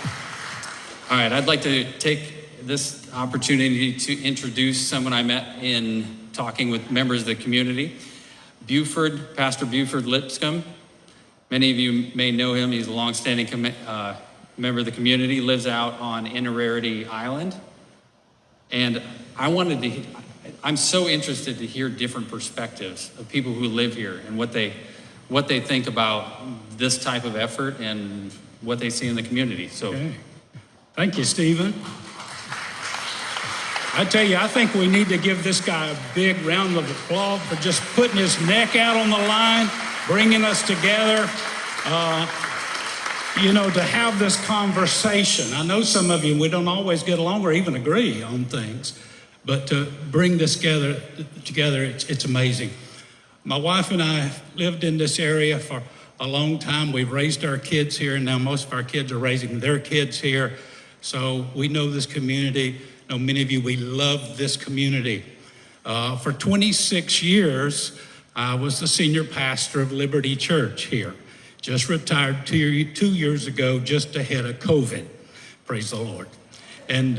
All right, I'd like to take this opportunity to introduce someone I met in talking with members of the community. Pastor Buford Lipscomb. Many of you may know him. He's a longstanding member of the community, lives out on Inararity Island. And I'm so interested to hear different perspectives of people who live here and what they think about this type of effort and what they see in the community. So, okay. Thank you, Stephen. I tell you, I think we need to give this guy a big round of applause for just putting his neck out on the line, bringing us together, to have this conversation. I know some of you, we don't always get along or even agree on things, but to bring this together, it's amazing. My wife and I lived in this area for a long time. We've raised our kids here, and now most of our kids are raising their kids here. So we know this community. I know many of you, we love this community. For 26 years, I was the senior pastor of Liberty Church here. Just retired 2 years ago, just ahead of COVID. Praise the Lord. And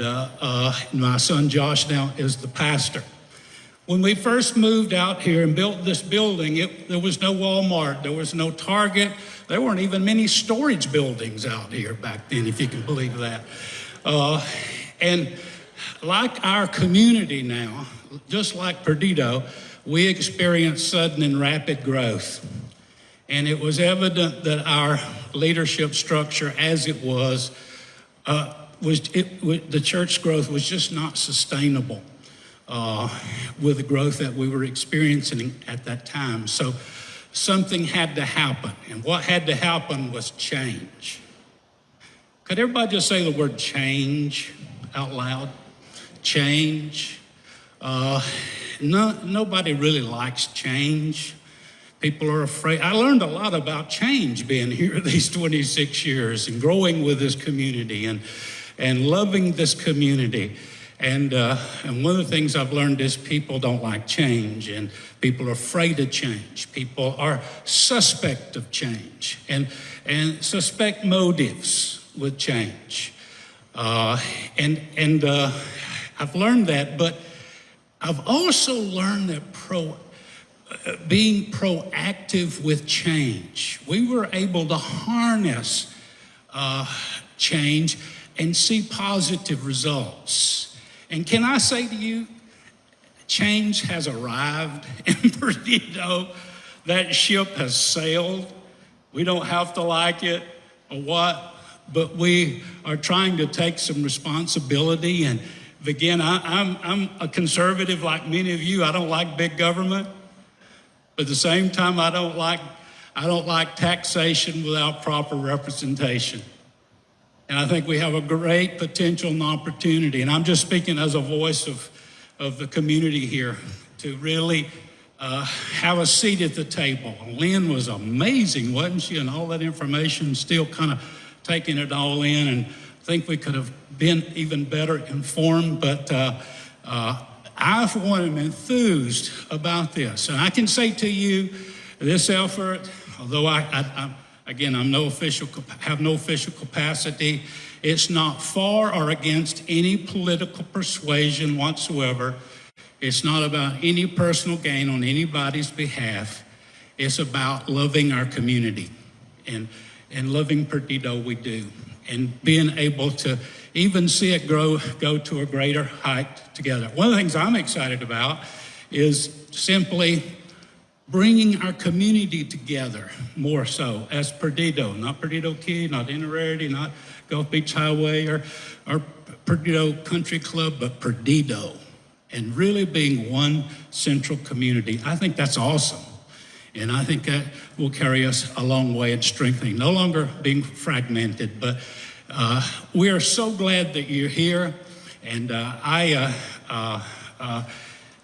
my son Josh now is the pastor. When we first moved out here and built this building, there was no Walmart, there was no Target, there weren't even many storage buildings out here back then, if you can believe that. And like our community now, just like Perdido, we experienced sudden and rapid growth. And it was evident that our leadership structure as it was the church growth was just not sustainable with the growth that we were experiencing at that time. So something had to happen. And what had to happen was change. Could everybody just say the word change out loud? Change. Nobody really likes change. People are afraid. I learned a lot about change being here these 26 years and growing with this community and loving this community. And one of the things I've learned is people don't like change, and people are afraid of change. People are suspect of change and suspect motives with change. And I've learned that, but I've also learned that being proactive with change, we were able to harness change and see positive results. And can I say to you, change has arrived in Perdido. That ship has sailed. We don't have to like it or what, but we are trying to take some responsibility. And again, I'm a conservative like many of you. I don't like big government. But at the same time, I don't like taxation without proper representation. And I think we have a great potential and opportunity. And I'm just speaking as a voice of the community here to really have a seat at the table. Lynn was amazing, wasn't she? And all that information, still kind of taking it all in. And I think we could have been even better informed. But I, for one, am enthused about this. And I can say to you, this effort, although again, have no official capacity, it's not for or against any political persuasion whatsoever. It's not about any personal gain on anybody's behalf. It's about loving our community. And loving Perdido we do. And being able to even see it go to a greater height together. One of the things I'm excited about is simply bringing our community together more so as Perdido, not Perdido Key, not Innerarity, not Gulf Beach Highway or Perdido Country Club, but Perdido, and really being one central community. I think that's awesome. And I think that will carry us a long way in strengthening, no longer being fragmented. But we are so glad that you're here. And I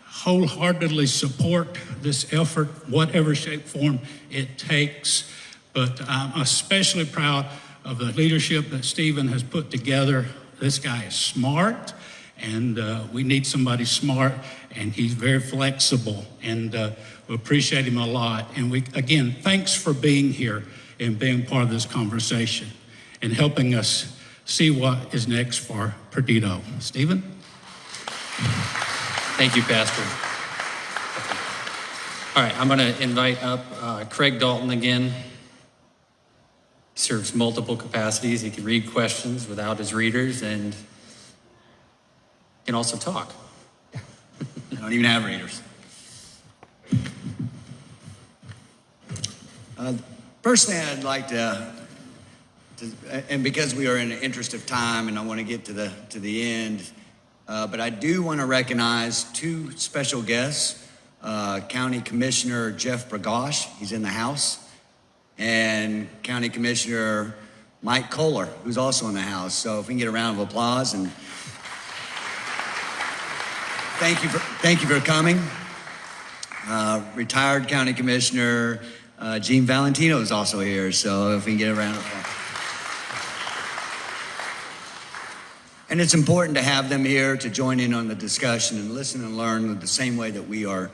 wholeheartedly support this effort, whatever shape, form it takes. But I'm especially proud of the leadership that Stephen has put together. This guy is smart, and we need somebody smart, and he's very flexible, and we appreciate him a lot. And again, thanks for being here and being part of this conversation and helping us see what is next for Perdido. Stephen? Thank you, Pastor. All right, I'm going to invite up Craig Dalton again. He serves multiple capacities. He can read questions without his readers, and can also talk. I don't even have readers. First thing I'd like to, and because we are in the interest of time, and I want to get to the end, but I do want to recognize two special guests. County Commissioner Jeff Bragash, he's in the house, and County Commissioner Mike Kohler, who's also in the house. So if we can get a round of applause, and thank you for coming. Retired County Commissioner Gene Valentino is also here, so if we can get a round of applause. And it's important to have them here to join in on the discussion and listen and learn the same way that we're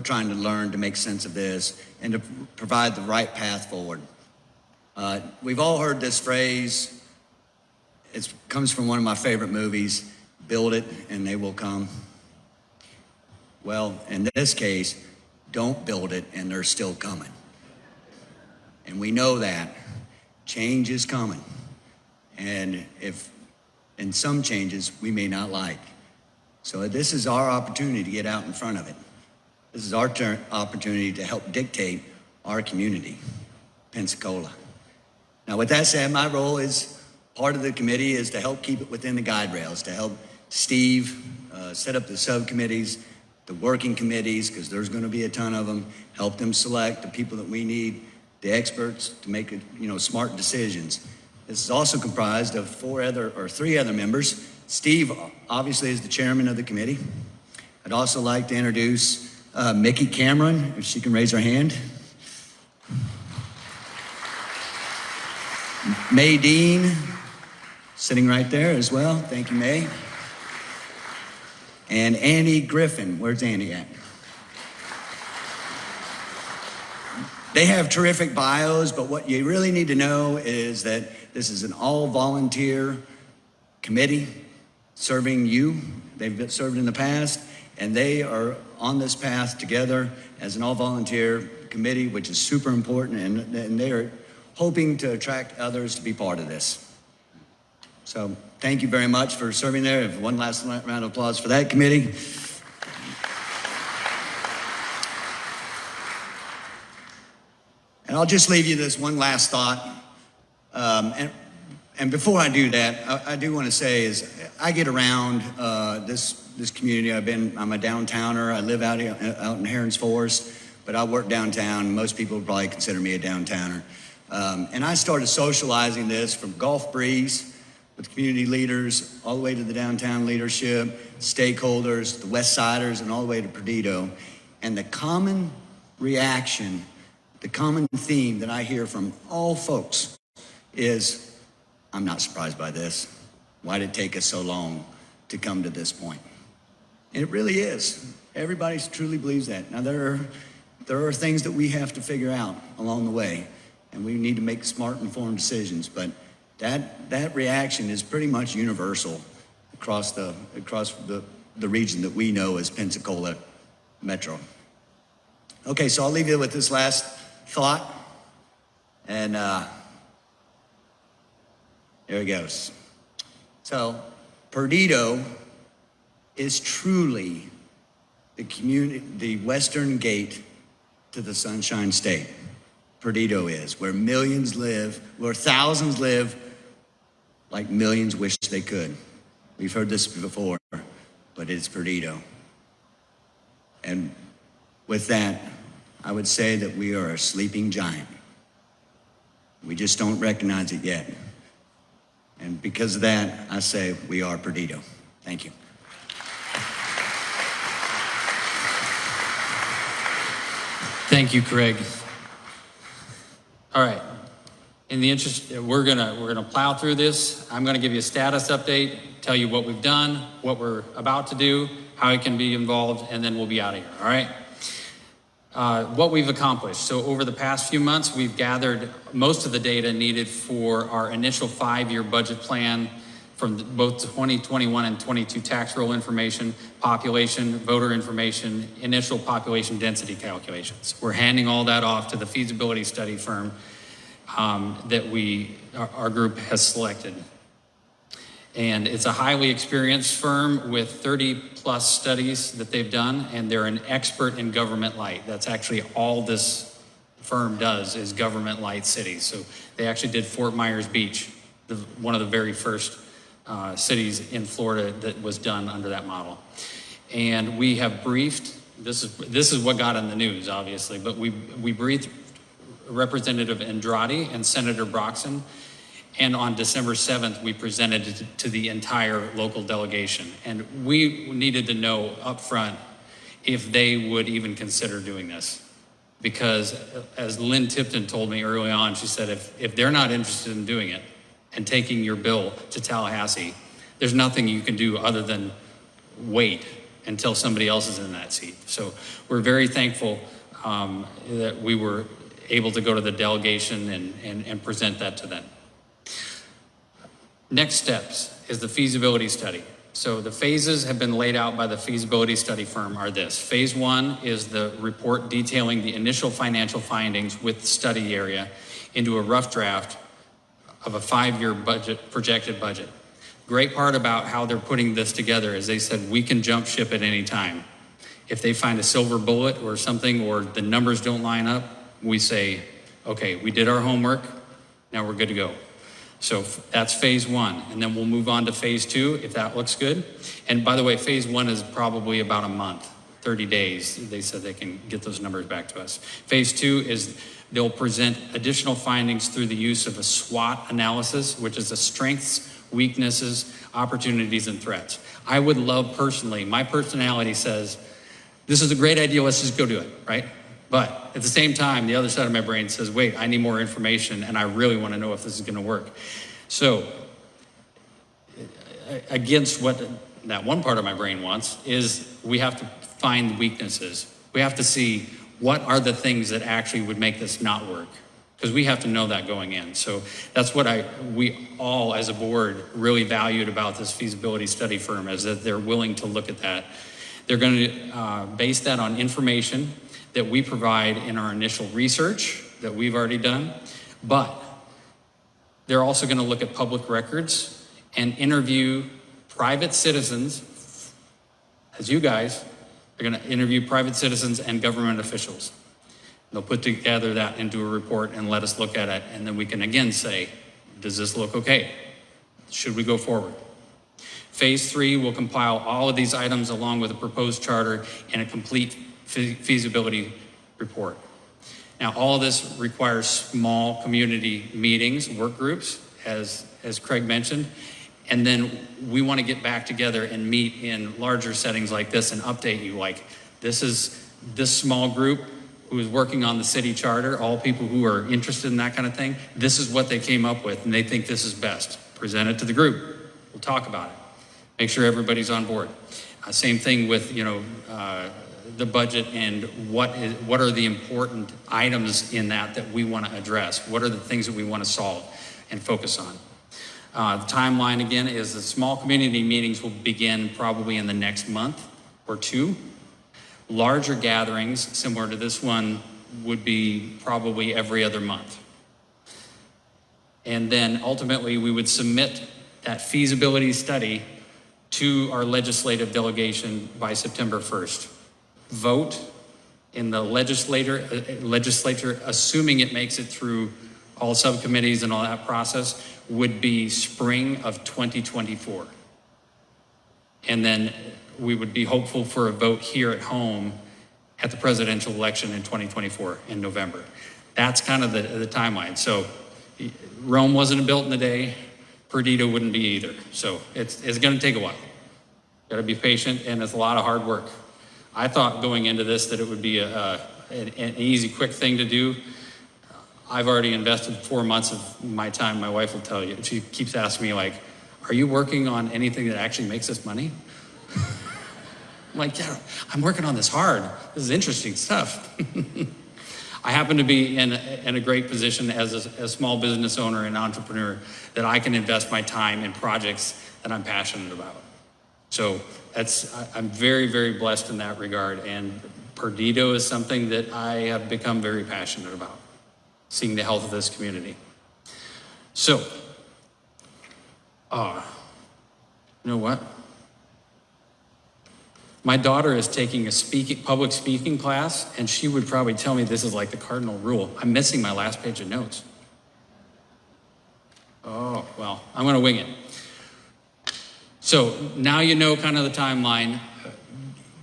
trying to learn to make sense of this and to provide the right path forward. We've all heard this phrase. It comes from one of my favorite movies, build it and they will come. Well, in this case, don't build it and they're still coming. And we know that change is coming. And some changes we may not like. So this is our opportunity to get out in front of it. This is our opportunity to help dictate our community, Pensacola. Now, with that said, my role is, part of the committee is to help keep it within the guide rails, to help Steve set up the subcommittees, the working committees, because there's going to be a ton of them, help them select the people that we need, the experts, to make smart decisions. This is also comprised of three other members. Steve, obviously, is the chairman of the committee. I'd also like to introduce Mickey Cameron, if she can raise her hand. May Dean, sitting right there as well. Thank you, May. And Annie Griffin. Where's Annie at? They have terrific bios, but what you really need to know is that this is an all-volunteer committee serving you. They've served in the past, and they are on this path together as an all-volunteer committee, which is super important, and they are hoping to attract others to be part of this. So thank you very much for serving there. One last round of applause for that committee. And I'll just leave you this one last thought. And before I do that, I do want to say is I get around this this community. I'm a downtowner. I live out in Herons Forest, but I work downtown. Most people would probably consider me a downtowner. And I started socializing this from Gulf Breeze with community leaders, all the way to the downtown leadership, stakeholders, the West Siders, and all the way to Perdido. And the common reaction, the common theme that I hear from all folks is, I'm not surprised by this. Why did it take us so long to come to this point? And it really is. Everybody truly believes that. Now, there are things that we have to figure out along the way, and we need to make smart, informed decisions, but that reaction is pretty much universal across the region that we know as Pensacola Metro. Okay, so I'll leave you with this last thought, and there it goes. So, Perdido is truly the western gate to the Sunshine State. Perdido is, where millions live, where thousands live, like millions wish they could. We've heard this before, but it's Perdido. And with that, I would say that we are a sleeping giant. We just don't recognize it yet. And because of that, I say we are Perdido. Thank you. Thank you, Craig. All right. In the interest, we're gonna plow through this. I'm gonna give you a status update, tell you what we've done, what we're about to do, how you can be involved, and then we'll be out of here. All right. What we've accomplished. So over the past few months, we've gathered most of the data needed for our initial 5-year budget plan from both 2021 and 22 tax roll information, population, voter information, initial population density calculations. We're handing all that off to the feasibility study firm that our group has selected. And it's a highly experienced firm with 30 plus studies that they've done, and they're an expert in government light. That's actually all this firm does is government light cities. So they actually did Fort Myers Beach, one of the very first cities in Florida that was done under that model. And we have briefed, this is what got in the news, obviously, but we briefed Representative Andrade and Senator Broxson. And on December 7th, we presented it to the entire local delegation. And we needed to know up front if they would even consider doing this. Because as Lynn Tipton told me early on, she said, if they're not interested in doing it and taking your bill to Tallahassee, there's nothing you can do other than wait until somebody else is in that seat. So we're very thankful that we were able to go to the delegation and present that to them. Next steps is the feasibility study. So the phases have been laid out by the feasibility study firm are this. Phase 1 is the report detailing the initial financial findings with the study area into a rough draft of a 5-year budget, projected budget. Great part about how they're putting this together is they said we can jump ship at any time. If they find a silver bullet or something, or the numbers don't line up, we say, okay, we did our homework, now we're good to go. So that's phase 1, and then we'll move on to phase 2 if that looks good. And by the way, phase 1 is probably about a month, 30 days. They said they can get those numbers back to us. Phase 2 is they'll present additional findings through the use of a SWOT analysis, which is a strengths, weaknesses, opportunities, and threats. I would love personally, my personality says, this is a great idea, let's just go do it, right? But at the same time, the other side of my brain says, wait, I need more information and I really want to know if this is going to work. So against what that one part of my brain wants is we have to find weaknesses. We have to see what are the things that actually would make this not work, because we have to know that going in. So that's what we all as a board really valued about this feasibility study firm, is that they're willing to look at that. They're going to base that on information that we provide in our initial research that we've already done, but they're also going to look at public records and interview private citizens, as you guys are going to interview private citizens and government officials. They'll put together that into a report and let us look at it, and then we can again say, does this look okay? Should we go forward? Phase 3 will compile all of these items along with a proposed charter and a complete feasibility report. Now, all of this requires small community meetings, work groups, as Craig mentioned, and then we want to get back together and meet in larger settings like this and update you. Like, this is this small group who is working on the city charter, all people who are interested in that kind of thing. This is what they came up with, and they think this is best. Present it to the group. We'll talk about it. Make sure everybody's on board. Same thing with, the budget and what are the important items in that we want to address? What are the things that we want to solve and focus on? The timeline again is the small community meetings will begin probably in the next month or two. Larger gatherings similar to this one would be probably every other month. And then ultimately we would submit that feasibility study to our legislative delegation by September 1st. Vote in the legislature, assuming it makes it through all subcommittees and all that process, would be spring of 2024. And then we would be hopeful for a vote here at home at the presidential election in 2024 in November. That's kind of the timeline. So Rome wasn't built in a day, Perdido wouldn't be either. So it's gonna take a while. Gotta be patient, and it's a lot of hard work. I thought going into this that it would be an easy, quick thing to do. I've already invested 4 months of my time. My wife will tell you. She keeps asking me, like, are you working on anything that actually makes us money? I'm like, yeah, I'm working on this hard. This is interesting stuff. I happen to be in a great position as a small business owner and entrepreneur that I can invest my time in projects that I'm passionate about. So I'm very, very blessed in that regard. And Perdido is something that I have become very passionate about, seeing the health of this community. So, you know what? My daughter is taking a public speaking class, and she would probably tell me this is like the cardinal rule. I'm missing my last page of notes. Oh, well, I'm gonna wing it. So now you know kind of the timeline.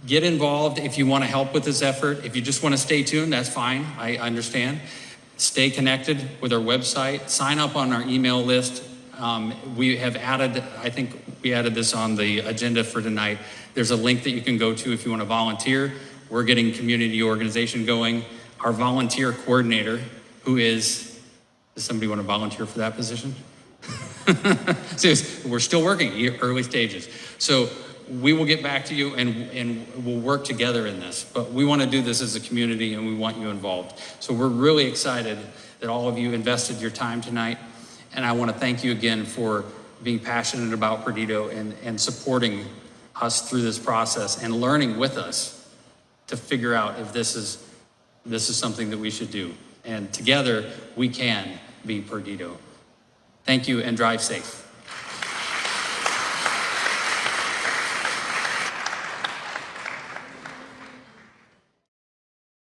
Get involved if you want to help with this effort. If you just want to stay tuned, that's fine, I understand. Stay connected with our website. Sign up on our email list. We have added, I think we added this on the agenda for tonight. There's a link that you can go to if you want to volunteer. We're getting community organization going. Our volunteer coordinator, does somebody want to volunteer for that position? So we're still working, early stages. So we will get back to you and we'll work together in this. But we want to do this as a community and we want you involved. So we're really excited that all of you invested your time tonight. And I want to thank you again for being passionate about Perdido and supporting us through this process and learning with us to figure out if this is something that we should do. And together we can be Perdido. Thank you and drive safe.